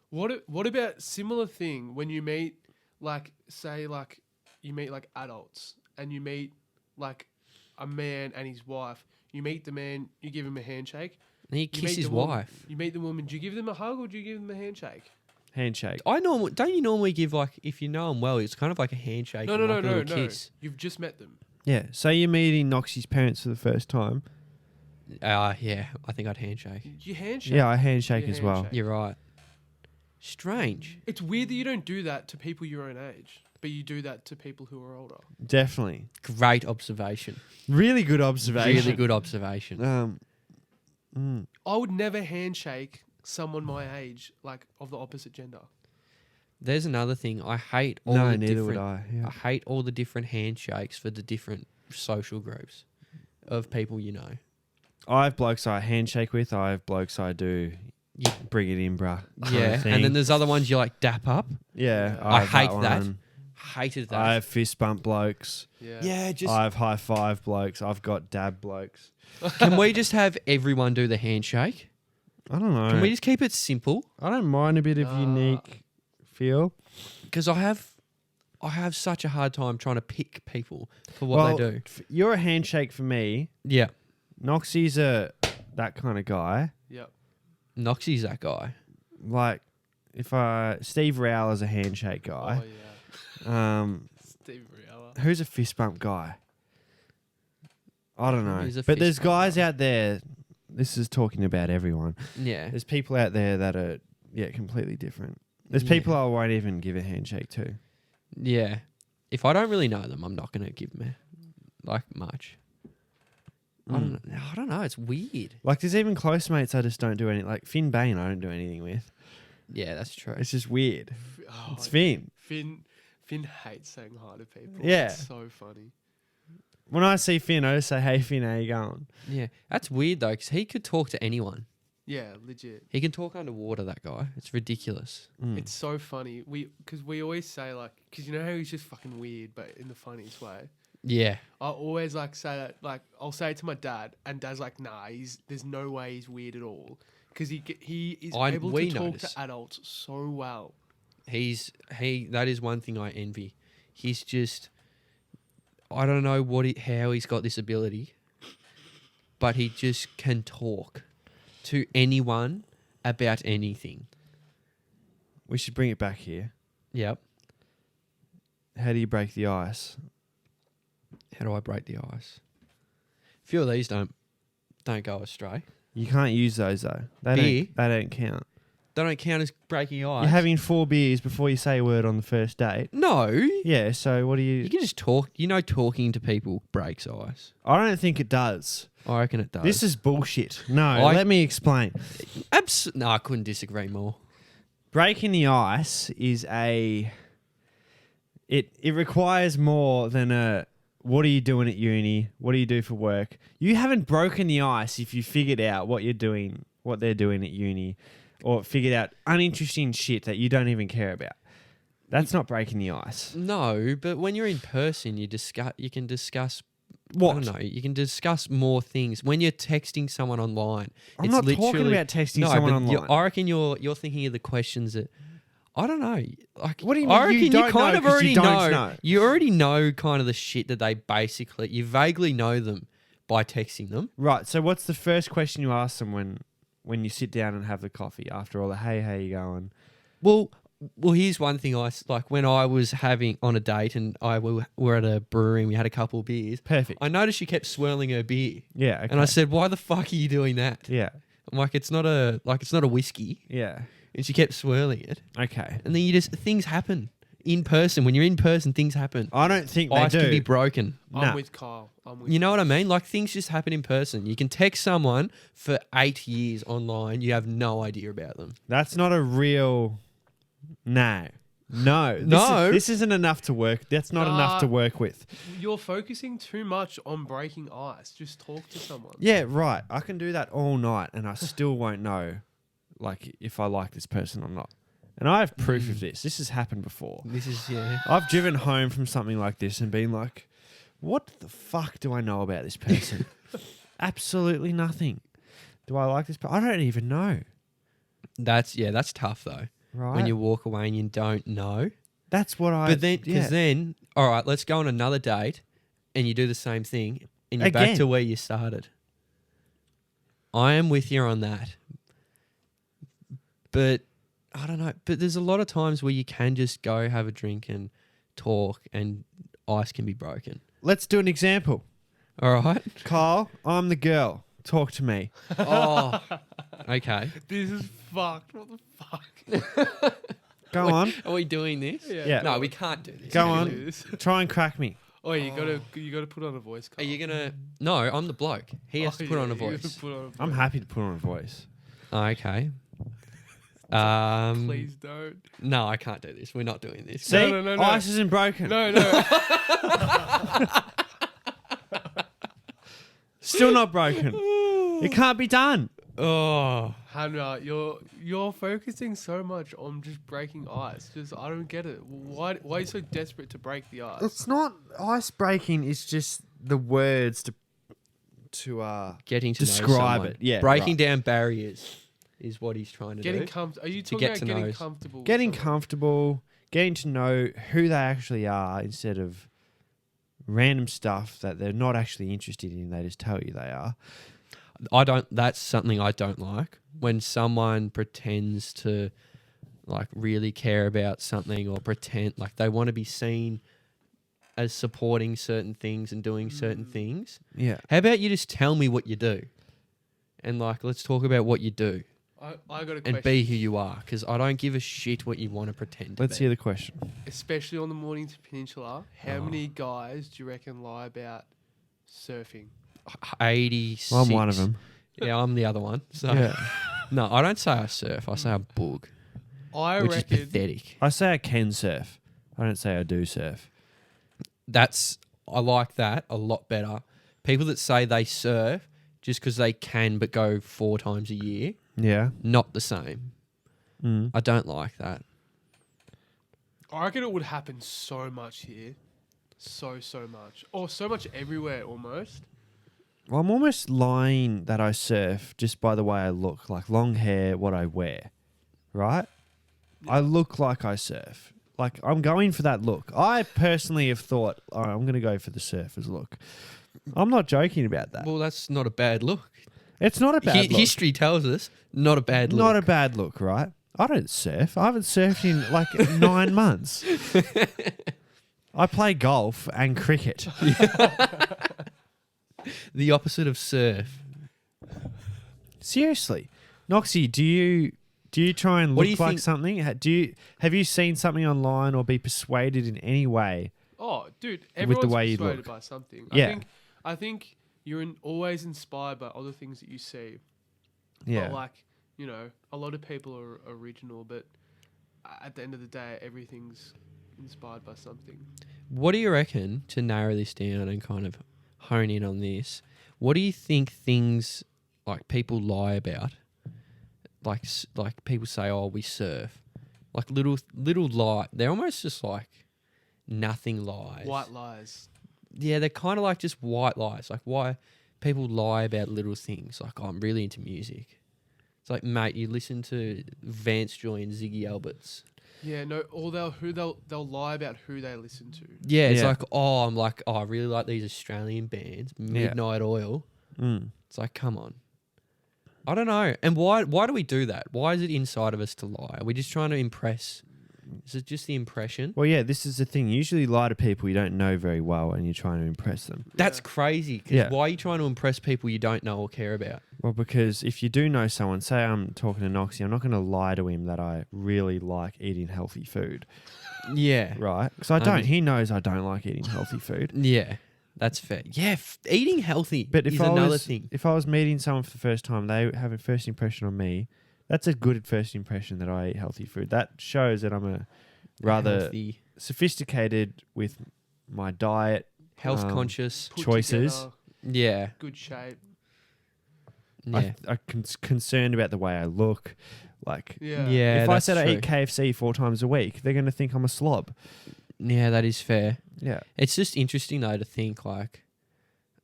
What about similar thing when you meet, like, say, like, you meet, like, adults and you meet, like, a man and his wife. You meet the man, you give him a handshake. And you You kiss meet his the woman- wife. You meet the woman. Do you give them a hug or do you give them a handshake? Handshake. Don't you normally give, like, if you know them well, it's kind of like a handshake No, and no, like no, a no, little no. kiss. You've just met them. Yeah. So you're meeting Noxie's parents for the first time. Yeah, I think I'd handshake. You handshake. Yeah, I handshake You as well. handshake. You're right. Strange. It's weird that you don't do that to people your own age, but you do that to people who are older. Definitely. Great observation. Really good observation. Really good observation. I would never handshake someone my age, like of the opposite gender. There's another thing. I hate all No, the neither different. would I. Yeah. I hate all the different handshakes for the different social groups of people you know. I have blokes I handshake with. I have blokes I do You- bring it in, bruh. kind of Yeah, thing. and then there's other ones you like dap up. Yeah, I have hate that. one. Hated that. I have fist bump blokes. Yeah. yeah, just I have high five blokes. I've got dab blokes. can we just have everyone do the handshake? I don't know. Can we just keep it simple? I don't mind a bit of Nah. unique feel. Because I have such a hard time trying to pick people for what they do. You're a handshake for me. Yeah, Noxie's that kind of guy. Yep. Noxie's that guy. Like, if Steve Rowell is a handshake guy. Oh yeah. Steve Riella. Who's a fist bump guy? I don't know. Who's a But fist there's bump guys guy? out there. This is talking about everyone. Yeah, There's people out there that are completely different. There's Yeah. people I won't even give a handshake to. yeah. If I don't really know them, I'm not gonna give them much. I don't know. It's weird. Like, there's even close mates I just don't do any. Like Finn Bain, I don't do anything with. Yeah, that's true. It's just weird. Oh, It's Finn. Finn hates saying hi to people. Yeah. It's so funny. When I see Finn, I just say, "Hey Finn, how you going?" Yeah, that's weird though, because he could talk to anyone. Yeah, legit. He can talk underwater. That guy. It's ridiculous. Mm. It's so funny. Because we always say because you know how he's just fucking weird, but in the funniest way. Yeah, I always say that. Like I'll say it to my dad, and Dad's like, "Nah, there's no way he's weird at all." Because he is able we to talk notice. to adults so well. that is one thing I envy. He's just, I don't know how he's got this ability, but he just can talk to anyone about anything. We should bring it back here. Yep. How do you break the ice? How do I break the ice? A few of these don't go astray. You can't use those though. Beer? They don't count. They don't count as breaking ice. You're having 4 beers before you say a word on the first date. No. Yeah. So what do You you? can just talk. Talking to people breaks ice. I don't think it does. I reckon it does. This is bullshit. No, I- let me explain. No, I couldn't disagree more. Breaking the ice is it requires more than what are you doing at uni? What do you do for work? You haven't broken the ice if you figured out what they're doing at uni, or figured out uninteresting shit that you don't even care about. That's not breaking the ice. No, but when you're in person, you can discuss. What? I don't know. You can discuss more things when you're texting someone online. I'm it's not talking literally- about texting no, someone but online. I reckon you're thinking of the questions that I don't know. Like, What do you I mean you reckon don't kind know of 'cause already you don't know? You already know kind of the shit that they basically. You vaguely know them by texting them. Right. So what's the first question you ask them when you sit down and have the coffee after all the hey, how you going? Well, here's one thing like when I was having on a date and were at a brewery and we had a couple of beers. Perfect. I noticed she kept swirling her beer, Yeah. Okay. and I said, "Why the fuck are you doing that?" yeah. I'm like, "It's not a whiskey," Yeah. and she kept swirling it, Okay. and then things happen in person. When you're in person, things happen. I don't think they Ice do. can be broken. I'm Nah. with Kyle. You know what I mean? Like things just happen in person. You can text someone for 8 years online. You have no idea about them. That's not a real. No. No. No. This isn't enough to work. That's not enough to Nah. work with. You're focusing too much on breaking ice. Just talk to someone. Yeah, right. I can do that all night and I still won't know like if I like this person or not. And I have proof of this. This has happened before. This is I've driven home from something like this and been like, what the fuck do I know about this person? Absolutely nothing. Do I like this person? I don't even know. That's tough though. Right. When you walk away and you don't know. That's what I. But then, because yeah. then, all right, let's go on another date, and you do the same thing, and you're back Again. to where you started. I am with you on that. But I don't know. But there's a lot of times where you can just go have a drink and talk, and ice can be broken. Let's do an example. All right. Kyle, I'm the girl. Talk to me. Oh, okay. This is fucked. What the fuck? Go on. Are we doing this? Yeah. No, we can't do this. Go Can we on. do this? Try and crack me. Oh, you gotta put on a voice. Are Kyle. you gonna? No, I'm the bloke. He has Oh, to put on a yeah, you gotta voice. put on a I'm voice. happy to put on a voice. Okay. Please don't. No, I can't do this. We're not doing this. See? no. Ice isn't broken. No, no. Still not broken. It can't be done. Oh, Hannah, you're focusing so much on just breaking ice. Just I don't get it. Why are you so desperate to break the ice? It's not ice breaking. It's just the words to getting to Describe know someone. it. Yeah, breaking right. down barriers is what he's trying to Getting do. comfortable. Are you to talking get about to getting know- comfortable? with getting someone? comfortable, getting to know who they actually are instead of random stuff that they're not actually interested in. They just tell you they are. That's something I don't like when someone pretends to like really care about something or pretend like they want to be seen as supporting certain things and doing certain things. Yeah. How about you just tell me what you do? And like, let's talk about what you do I got a question. and be who you are. Because I don't give a shit what you want to pretend to Let's be. hear the question. Especially on the Mornington Peninsula, how Oh. many guys do you reckon lie about surfing? 86. I'm one of them. Yeah, I'm the other one. So Yeah. no, I don't say I surf. I say I boog, I which is reckon. pathetic. I say I can surf. I don't say I do surf. I like that a lot better. People that say they surf just because they can but go 4 times a year, Yeah. not the same. Mm. I don't like that. I reckon it would happen so much here, so much, or so much everywhere almost. Well, I'm almost lying that I surf just by the way I look, like long hair, what I wear, right? I look like I surf. Like, I'm going for that look. I personally have thought, all right, I'm going to go for the surfer's look. I'm not joking about that. Well, that's not a bad look. It's not a bad look. History tells us not a bad look. Not a bad look, right? I don't surf. I haven't surfed in like 9 months. I play golf and cricket. The opposite of surf. Seriously. Noxie, do you try and What do look you like think- something? Have you seen something online or be persuaded in any way? Oh, dude, the everyone's way you persuaded look. by something. Yeah. I think you're always inspired by other things that you see. Yeah. But like, you know, a lot of people are original, but at the end of the day, everything's inspired by something. What do you reckon, to narrow this down and kind of hone in on this, what do you think things like people lie about? Like people say, oh, we surf. Like little lie. They're almost just like nothing lies. White lies. Yeah, they're kind of like just white lies. Like why people lie about little things. Like, oh, I'm really into music. It's like, mate, you listen to Vance Joy and Ziggy Alberts. Yeah, no, or they'll lie about who they listen to. Yeah, it's Yeah. like, I really like these Australian bands, Midnight Oil. Mm. It's like, come on. I don't know. And why do we do that? Why is it inside of us to lie? Are we just trying to impress? Is it just the impression? Well, yeah, this is the thing. You usually lie to people you don't know very well and you're trying to impress them. That's Yeah. crazy. 'Cause Yeah. why are you trying to impress people you don't know or care about? Well, because if you do know someone, say I'm talking to Noxie, I'm not going to lie to him that I really like eating healthy food, Yeah. right? Because I don't. He knows I don't like eating healthy food. Yeah. That's fair. Yeah. Eating healthy But if is I another was, thing. if I was meeting someone for the first time, they have a first impression on me. That's a good first impression that I eat healthy food. That shows that I'm a rather Healthy, sophisticated with my diet. health Um, conscious. Put Choices. together, Yeah. good shape. Yeah. I'm concerned about the way I look. Like, Yeah. Yeah. if I that's said I true. eat KFC 4 times a week, they're going to think I'm a slob. Yeah, that is fair. Yeah. It's just interesting though to think like,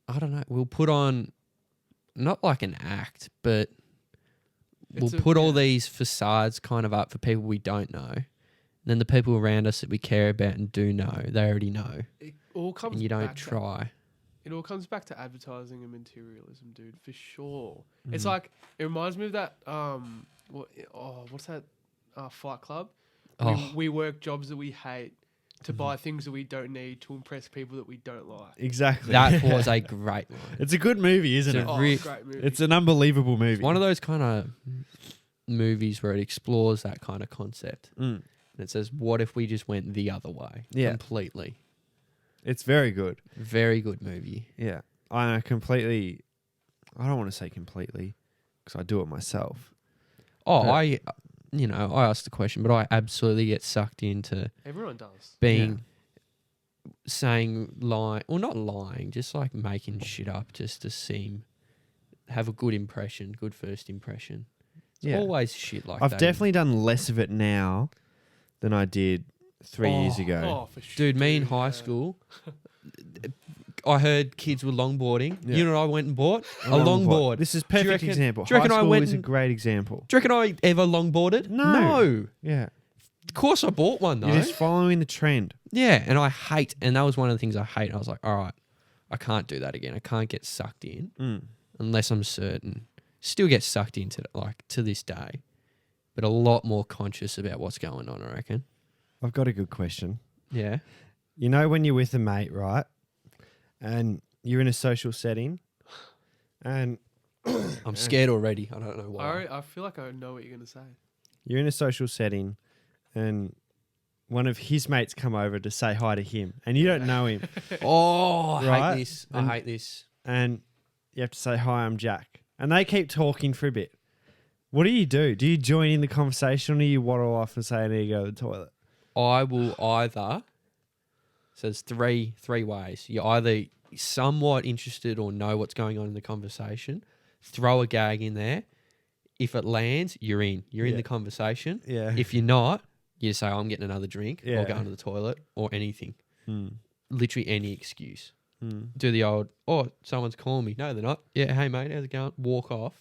I don't know, we'll put on not like an act, but we'll It's a- put all yeah. these facades kind of up for people we don't know. And then the people around us that we care about and do know, they already know. It all comes And you don't back try. It all comes back to advertising and materialism, dude, for sure. Mm. It's like it reminds me of that what's that Fight Club? Oh. We work jobs that we hate to buy things that we don't need to impress people that we don't like. Exactly. That was a great one. It's a good movie, isn't It's it? a Oh, Re- great movie. It's an unbelievable movie. It's one of those kind of movies where it explores that kind of concept. Mm. And it says, what if we just went the other way? Yeah. Completely. It's very good. Very good movie. Yeah. I completely, I don't want to say completely because I do it myself. Oh, But- I asked the question, but I absolutely get sucked into Everyone does. being saying lying, or not lying, just like making shit up just to have a good impression, good first impression. It's Yeah. always shit like I've that. definitely done less of it now than I did 3 years ago. Oh, for sure. Dude, me in high school, I heard kids were longboarding. Yeah. You know what I went and bought? A longboard. This is Do you perfect reckon- example. do you reckon High I school went is a and- great example. Do you reckon I ever longboarded? No. Yeah. Of course I bought one though. You're just following the trend. Yeah, and that was one of the things I hate. I was like, all right, I can't do that again. I can't get sucked in Mm. unless I'm certain. Still get sucked into it, like to this day, but a lot more conscious about what's going on, I reckon. I've got a good question. Yeah. You know when you're with a mate, right? And you're in a social setting and I'm scared already. I don't know why. I feel like I know what you're gonna say. you're in a social setting and one of his mates come over to say hi to him and you don't know him Oh, I Right? hate this. And- I hate this. and you have to say, hi, I'm Jack. And they keep talking for a bit. What do? Do you join in the conversation or do you waddle off and say, I need to go to the toilet? I will either. So there's three ways. You're either somewhat interested or know what's going on in the conversation. Throw a gag in there. If it lands, you're in. You're in Yeah. the conversation. Yeah. If you're not, you say, I'm getting another drink Yeah. or going to the toilet or anything. Mm. Literally any excuse. Mm. Do the old, oh, someone's calling me. No, they're not. Yeah, hey, mate, how's it going? Walk off.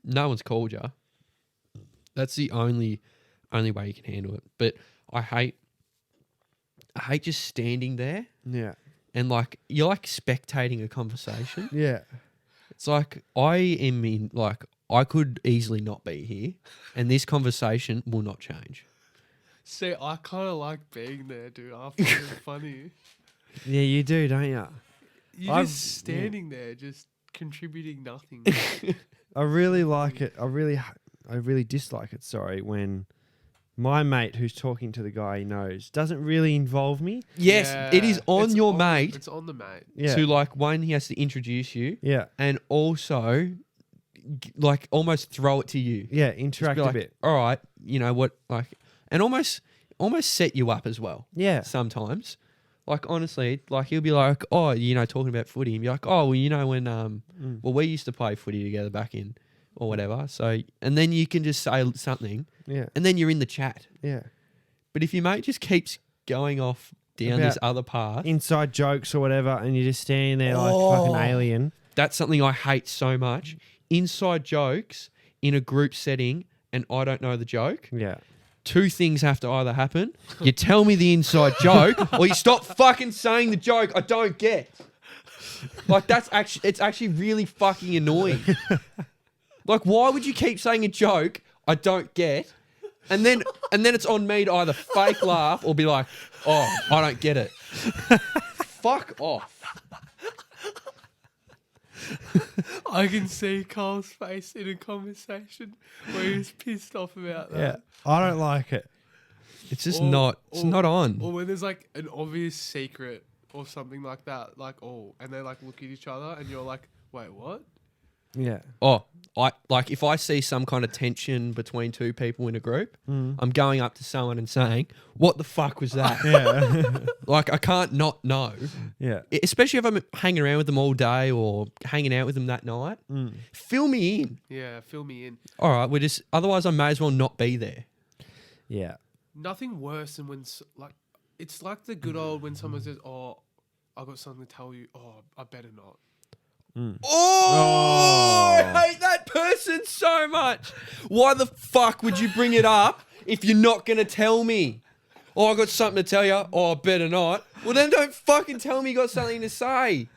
No one's called you. That's the only way you can handle it. But I hate just standing there Yeah. and like you're like spectating a conversation. Yeah. It's like I could easily not be here and this conversation will not change. See, I kind of like being there, dude. I find it funny. Yeah, you do, don't you? You're I've- just standing there, just contributing nothing. I really like it. I really dislike it, sorry, when my mate who's talking to the guy he knows doesn't really involve me. Yes, it is on It's your mate It's on the mate. Yeah. to like one, he has to introduce you Yeah. and also like almost throw it to you. Yeah. Just Interact be a like, bit. all right, you know what, like, and almost set you up as well. Yeah. Sometimes, like honestly, like he'll be like, oh, talking about footy, and be like, oh, well, when well, we used to play footy together back in or whatever. So, and then you can just say something, Yeah. and then you're in the chat. Yeah. But if your mate just keeps going off down About this other path, Inside jokes or whatever, and you're just standing there like Oh. fucking alien. that's something I hate so much. Inside jokes in a group setting, and I don't know the joke. Yeah. two things have to either happen. You tell me the inside joke, or you stop fucking saying the joke I don't get. Like, it's actually really fucking annoying. Like, why would you keep saying a joke I don't get, and then it's on me to either fake laugh or be like, oh, I don't get it. Fuck off. I can see Carl's face in a conversation where he's pissed off about that. Yeah, I don't like it. It's just not on. Or when there's like an obvious secret or something like that, like, and they like look at each other and you're like, wait, what? Yeah. Oh, if I see some kind of tension between two people in a group, I'm going up to someone and saying, "What the fuck was that?" Yeah. Like, I can't not know. Yeah. Especially if I'm hanging around with them all day or hanging out with them that night. Fill me in. Yeah, fill me in. All right, otherwise I may as well not be there. Yeah. Nothing worse than when it's like the good old when someone says, "Oh, I got something to tell you." Oh, I better not. Oh, I hate that person so much. Why the fuck would you bring it up if you're not going to tell me? Oh, I got something to tell you. Oh, I better not. Well, then don't fucking tell me you got something to say.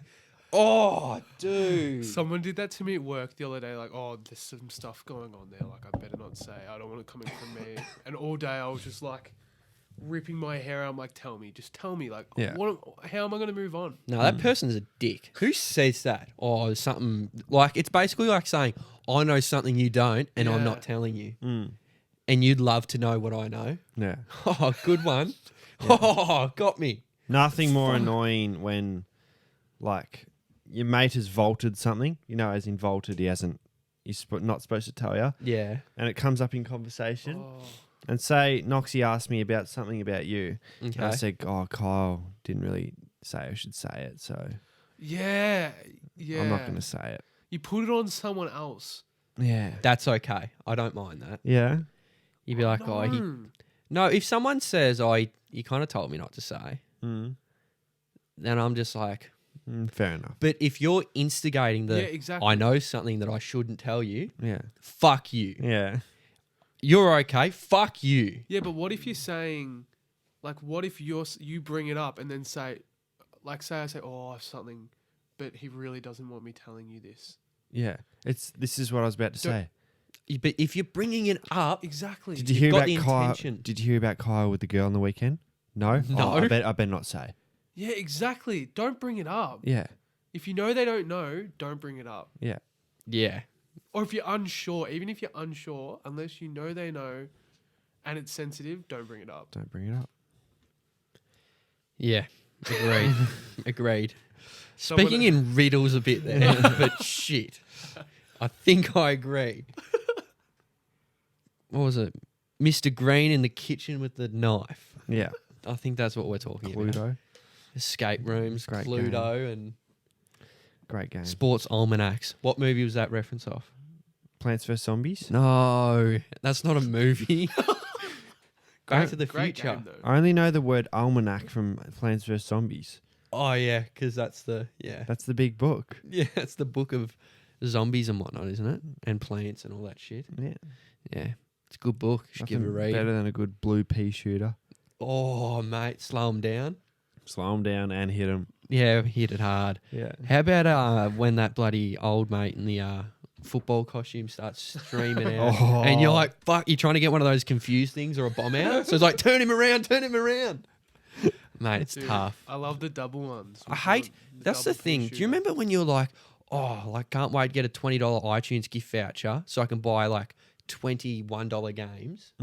Oh, dude. Someone did that to me at work the other day. Like, oh, there's some stuff going on there. Like, I better not say. I don't want it coming from me. And all day I was just like ripping my hair out. I'm like, just tell me. Like, Yeah. how am I going to move on? No, that person's a dick. Who says that? Oh, there's something like, it's basically like saying, I know something you don't, and I'm Yeah. not telling you. And you'd love to know what I know. Yeah. Oh, good one. Oh, got me. Nothing more annoying when, like, your mate has vaulted something, as in vaulted, he's not supposed to tell you, Yeah. and it comes up in conversation. Oh. And say Noxie asked me about something about you. Okay. And I said, oh, Kyle didn't really say I should say it, so Yeah. I'm not going to say it. You put it on someone else. Yeah. That's okay. I don't mind that. Yeah. You'd be like, no, if someone says, you kind of told me not to say, then I'm just like, Fair enough. but if you're instigating Yeah, exactly. I know something that I shouldn't tell you, Yeah. fuck you. Yeah. You're okay. Fuck you. Yeah, but what if you're saying, like, what if you bring it up and then say, I say, oh, I have something, but he really doesn't want me telling you this. Yeah. This is what I was about to say. But if you're bringing it up, Exactly. Did you hear got about the Kyle? intention. Did you hear about Kyle with the girl on the weekend? No. No. Oh, I better not say. Yeah, exactly. Don't bring it up. Yeah. If you know they don't know, don't bring it up. Yeah. yeah. Or if you're unsure, even if you're unsure, unless you know they know and it's sensitive, don't bring it up. Don't bring it up. Yeah. Agreed. Agreed. Someone- Speaking in riddles a bit there, but shit. I think I agree. What was it? Mr. Green in the kitchen with the knife. Yeah. I think that's what we're talking about. Cluedo. Escape rooms, Great Cluedo, and Great game. sports almanacs. What movie was that reference of? Plants vs Zombies. No, that's not a movie. Back to the Great Future. game, though. I only know the word almanac from Plants vs Zombies. Oh yeah, because that's the That's the big book. that's the book of zombies and whatnot, isn't it? And plants and all that shit. Yeah. Yeah, it's a good book. You should give it a Nothing read. better than a good blue pea shooter. Oh mate, slow them down. Slow them down and hit them. Yeah, hit it hard. Yeah. How about when that bloody old mate in the football costume starts streaming out, Oh. and you're like, "Fuck!" You're trying to get one of those confused things or a bomb out. So it's like, turn him around, mate. It's Dude, tough. I love the double ones. I hate. That's the double pea thing. Do you shooter. remember when you were like, "Oh, like can't wait to get a $20 iTunes gift voucher so I can buy like $21 games"?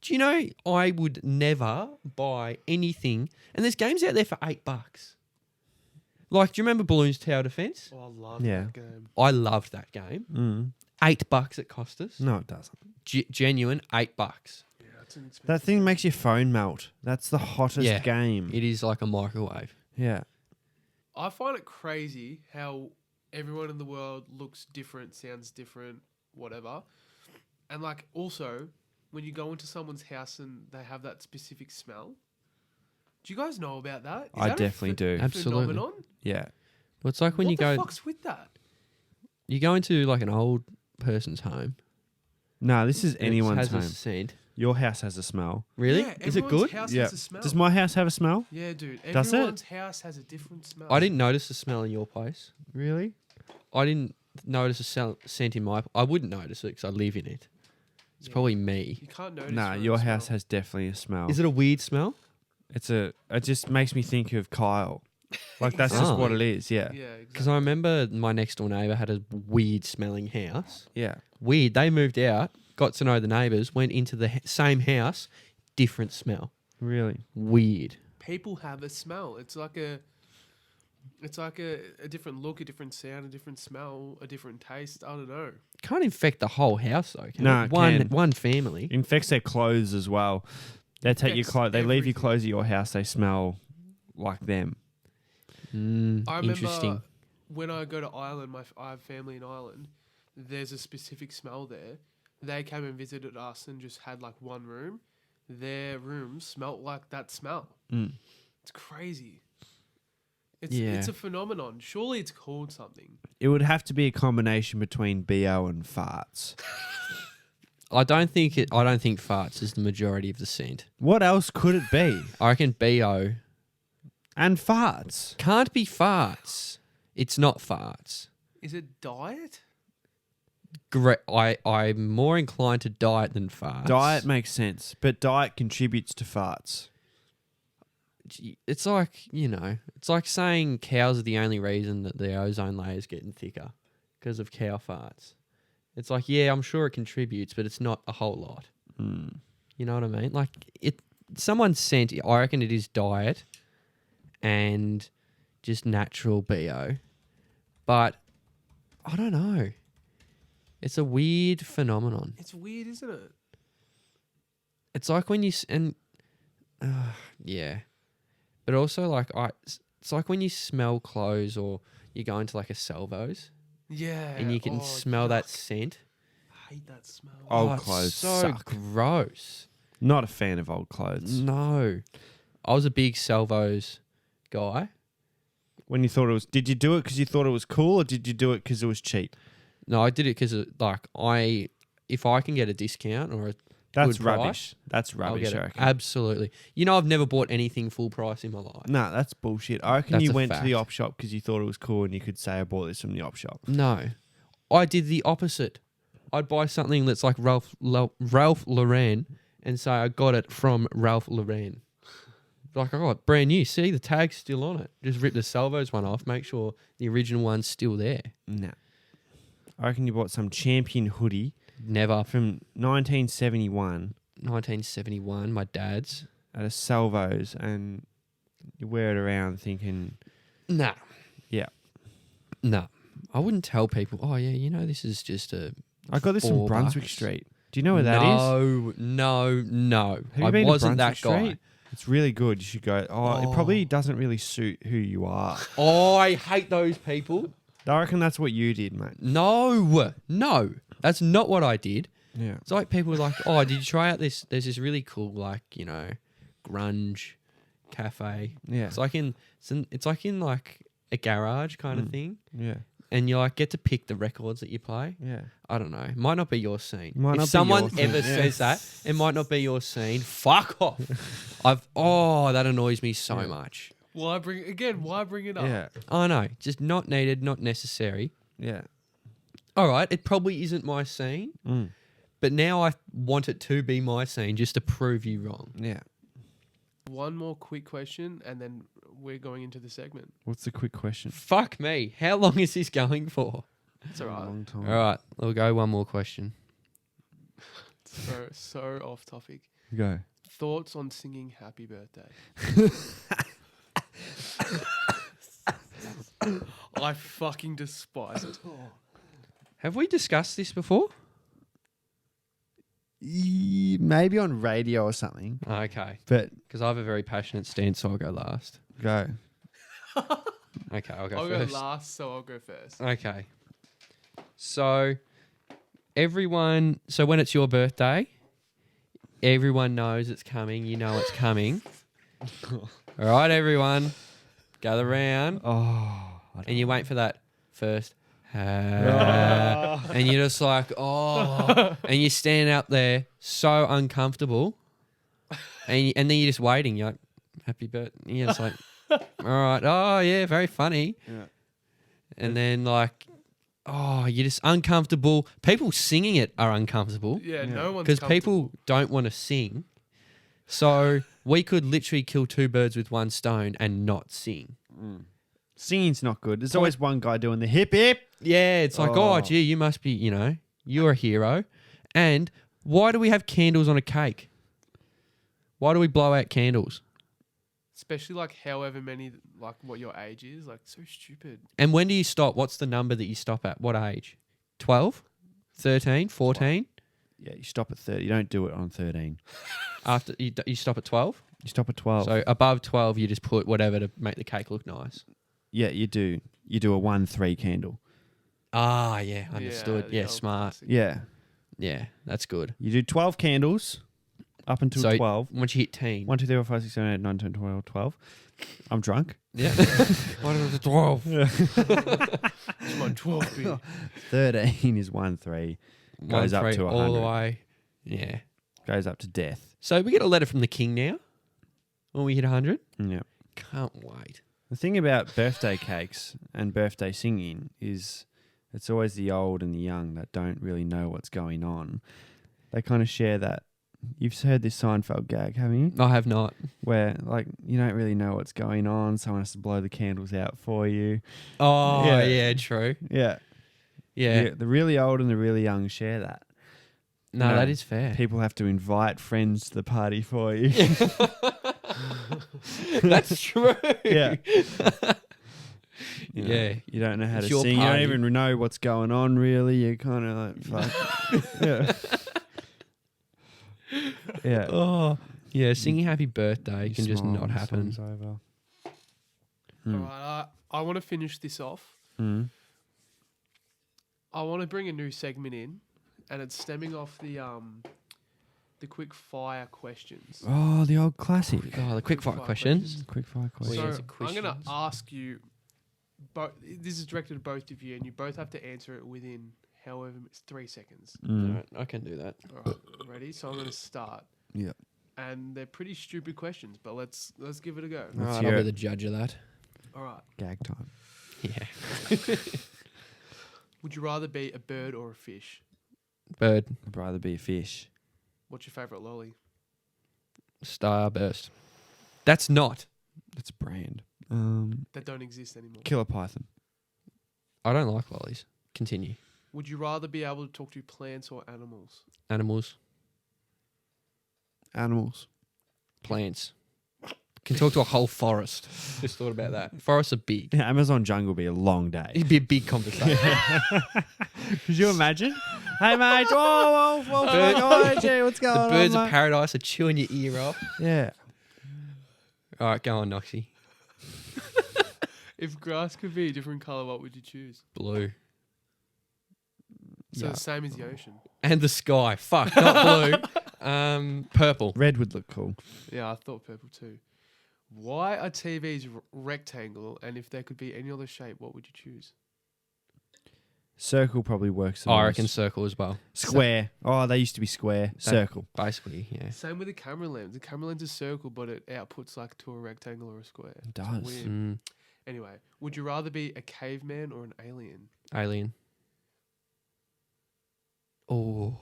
Do you know I would never buy anything, and there's games out there for $8. Like, do you remember Balloons Tower Defense? Oh, I love Yeah. that game. I loved that game. $8 it cost us. No, it doesn't. Genuine $8. Yeah, it's an expensive. That thing makes your phone melt. That's the hottest Yeah. game. It is like a microwave. Yeah. I find it crazy how everyone in the world looks different, sounds different, whatever. And like also, when you go into someone's house and they have that specific smell, do you guys know about that? Is I that a definitely do. Absolutely. phenomenon? Yeah. Well, it's like when What you the go, fuck's with that? you go into like an old person's home. No, this is and it anyone's has home. a scent. Your house has a smell. Really? Yeah, Is it everyone's good? House Yeah. has a smell. Does my house have a smell? Yeah, dude. Does it? Everyone's house has a different smell. I didn't notice the smell in your place. Really? I didn't notice a scent in my. I wouldn't notice it because I live in it. It's Yeah. probably me. You can't notice. Nah, your your own house smell. has definitely a smell. Is it a weird smell? It just makes me think of Kyle. Like that's just what it is. Yeah. Yeah, Because exactly. I remember my next door neighbour had a weird smelling house. Yeah. Weird. They moved out, got to know the neighbours, went into the same house, different smell. Really. Weird. People have a smell. It's like a different look, a different sound, a different smell, a different taste. I don't know. Can't infect the whole house though. Can Nah, it? it can. One family. Infects their clothes as well. They take your Infects clothes. They leave your everything. clothes at your house. They smell like them. I remember Interesting. when I go to Ireland, I have family in Ireland. There's a specific smell there. They came and visited us and just had like one room. Their room smelt like that smell. Mm. It's crazy. It's Yeah. a phenomenon. Surely it's called something. It would have to be a combination between BO and farts. I don't think farts is the majority of the scent. What else could it be? I reckon BO And farts. can't be farts. It's not farts. Is it diet? I'm more inclined to diet than farts. Diet makes sense, but diet contributes to farts. It's like, it's like saying cows are the only reason that the ozone layer is getting thicker because of cow farts. It's like, yeah, I'm sure it contributes, but it's not a whole lot. Mm. You know what I mean? Like someone's scent, I reckon it is diet and just natural BO. But I don't know. It's a weird phenomenon. It's weird, isn't it? It's like when you yeah, but also like it's like when you smell clothes or you go into like a Salvos Yeah. and you can smell that yuck. scent. I hate that smell. Old it's clothes so suck. gross. Not a fan of old clothes. No, I was a big Salvos guy. When you thought it was, did you do it because you thought it was cool, or did you do it because it was cheap? No, I did it because if I can get a discount or a That's good price, rubbish. That's I'll rubbish. get I it. reckon. Absolutely. I've never bought anything full price in my life. Nah, that's bullshit. I reckon That's you a went to the fact. op shop because you thought it was cool, and you could say, "I bought this from the op shop." No, I did the opposite. I'd buy something that's like Ralph Lauren and say I got it from Ralph Lauren. Like I got it brand new. See, the tag's still on it. Just rip the Salvos one off. Make sure the original one's still there. Nah. I reckon you bought some Champion hoodie Never. from 1971 1971, my dad's. at a Salvos, and you wear it around thinking, Nah. yeah. Nah. I wouldn't tell people, oh yeah, this is just a... I got this from $4. Brunswick Street. Do you know where that is? No. Have you I been to wasn't that Brunswick guy. Street? It's really good. You should go. It probably doesn't really suit who you are. Oh, I hate those people. I reckon that's what you did, mate. No. That's not what I did. Yeah. It's like people were like, oh, did you try out this? There's this really cool, like, grunge cafe. Yeah. It's like in like a garage kind of thing. Yeah. And you like get to pick the records that you play. Yeah. I don't know. Might not be your scene. Might not If be someone your thing, ever yeah. says that, it might not be your scene. Fuck off. That annoys me so much. Why bring it up? Yeah. I know. Just not needed, not necessary. Yeah. All right, it probably isn't my scene, Mm. but now I want it to be my scene just to prove you wrong. Yeah. One more quick question, and then we're going into the segment. What's the quick question? Fuck me. How long is this going for? It's all A right. long time. All right, we'll go one more question. So off topic. Go. Thoughts on singing "Happy Birthday"? I fucking despise it. Have we discussed this before? Maybe on radio or something. Okay, But because I have a very passionate stance, so I'll go last. go. Okay, I'll go I'll first. go last, so I'll go first. Okay. So when it's your birthday, everyone knows it's coming. You know it's coming. All right, everyone, gather round, Oh. and you wait for that first And you're just like, oh, and you're standing up there so uncomfortable, and then you're just waiting. You're like, happy birthday. You're just like, all right, oh yeah, very funny. Yeah. And then like, oh, you're just uncomfortable. People singing it are uncomfortable Yeah, no one's because comfortable. people don't want to sing. So we could literally kill two birds with one stone and not sing. Singing's not good. There's always one guy doing the hip hip. Yeah, it's like, oh, gee, you must be, you're a hero. And why do we have candles on a cake? Why do we blow out candles? Especially like however many, like what your age is, like so stupid. And when do you stop? What's the number that you stop at? What age? 12? 13? 14? Yeah, you stop at 30. You don't do it on 13. After you stop at 12? You stop at 12. So above 12, you just put whatever to make the cake look nice. Yeah, you do. You do a 1-3 candle. Ah, yeah, understood. Yeah, old smart. classic. Yeah. Yeah, that's good. You do 12 candles up until So 12. once you hit teen. 1, 2, 3, 4, 5, 6, 7, 8, 9, 10, 12, 12. I'm drunk. Yeah. Why did it 12? It's my 12 beer. 13 is 1-3. Goes up to 100. all the way. Yeah. Goes up to death. So we get a letter from the king now when we hit 100. Yeah. Can't wait. The thing about birthday cakes and birthday singing is it's always the old and the young that don't really know what's going on. They kind of share that. You've heard this Seinfeld gag, haven't you? I have not. Where, like, you don't really know what's going on. Someone has to blow the candles out for you. Oh, Yeah. yeah, true. Yeah. Yeah. The really old and the really young share that. No, No. that is fair. People have to invite friends to the party for you. That's true. Yeah. You know, Yeah. You don't know how It's to your sing. party. You don't even know what's going on, really. You're kind of like, fuck. Yeah. Yeah. Oh, yeah. Singing happy birthday can just Smile, not happen. song's over. All right, I want to finish this off. Mm. I want to bring a new segment in, and it's stemming off the quick fire questions. Oh, the old classic. Oh, the quick fire questions. Quick fire Well, question. yeah, So it's I'm going to questions. ask you, this is directed to both of you, and you both have to answer it within however it's 3 seconds. Mm. Alright, I can do that. All right, ready? So I'm going to start, Yeah. and they're pretty stupid questions, but let's give it a go. Let's Alright, hear I'll be it. the judge of that. All right. Gag time. Yeah. Would you rather be a bird or a fish? Bird, I'd rather be a fish. What's your favourite lolly? starburst. That's not. That's a brand. That don't exist anymore. Killer python. I don't like lollies. Continue. Would you rather be able to talk to plants or animals? Animals, Animals. plants. Can talk to a whole forest. Just thought about that. Forests are big. Yeah, Amazon jungle would be a long day. It'd be a big conversation. Could you imagine? Hey, mate. Whoa, Bird- oh, gee, what's going The on, birds of mate? paradise are chewing your ear off. Yeah. All right, go on, Noxie. If grass could be a different colour, what would you choose? Blue. So Yeah. the same as the ocean. And the sky. Fuck, not blue. Purple. Red would look cool. Yeah, I thought purple too. Why are TVs rectangle, and if there could be any other shape, what would you choose? Circle probably works the I most. reckon circle as well. Square. Oh, they used to be square. Circle. Basically, yeah. Same with the camera lens. The camera lens is circle, but it outputs like to a rectangle or a square. It It's does. weird. Mm, Anyway, would you rather be a caveman or an alien? alien. Oh.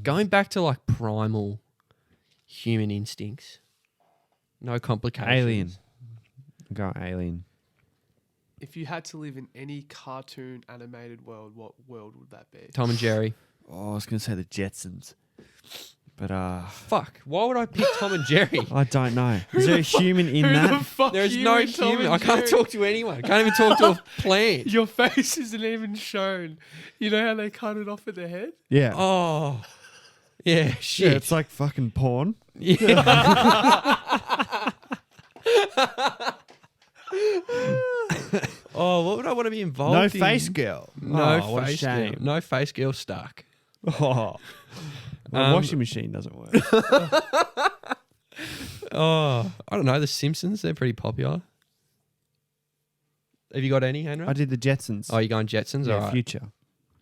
Going back to like primal human instincts. No complications. Alien. Go alien. If you had to live in any cartoon animated world, what world would that be? Tom and Jerry. Oh, I was going to say the Jetsons. But Fuck. Why would I pick Tom and Jerry? I don't know. Is there a human in Who the that? fuck There's you no and Tom human. and I can't Jerry? talk to anyone. I can't even talk to a plant. Your face isn't even shown. You know how they cut it off at the head? Yeah. Oh. Yeah, Yeah, shit. it's like fucking porn. Yeah. Oh, what would I want to be involved No in? face girl. No Oh, what a face shame. girl. No face girl stuck. Oh. My Um, washing machine doesn't work. Oh, I don't know. The Simpsons, they're pretty popular. Have you got any, Henry? I did the Jetsons. Oh, you're going Jetsons? yeah, All right. future.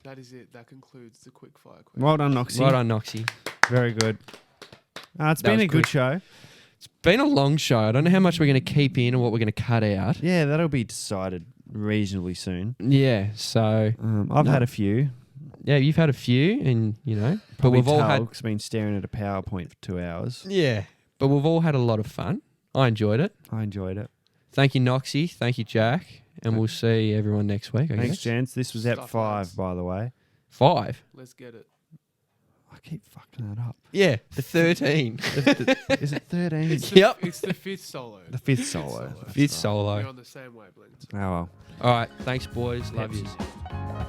That is it. That concludes the quick fire question. Well done, Noxie. Right on, Noxie. Very good. It's That been was a good quick. show. Been a long show. I don't know how much we're going to keep in and what we're going to cut out. Yeah, that'll be decided reasonably soon. Yeah, so I've No. had a few. yeah, you've had a few, and but Probably we've all had 'cause I've been staring at a PowerPoint for 2 hours. but we've all had a lot of fun. I enjoyed it. I enjoyed it. Thank you, Noxie. Thank you, Jack, and we'll see everyone next week. I Thanks, guess. gents. This was ep Stuff, 5, lads. by the way. 5. Let's get it. I keep fucking that up. Yeah, the 13. Is it 13? It's the, Yep. It's the fifth solo. The fifth solo. Fifth solo. We're on the same wavelength. Oh, well. All right, thanks, boys. Love Pepsi. you.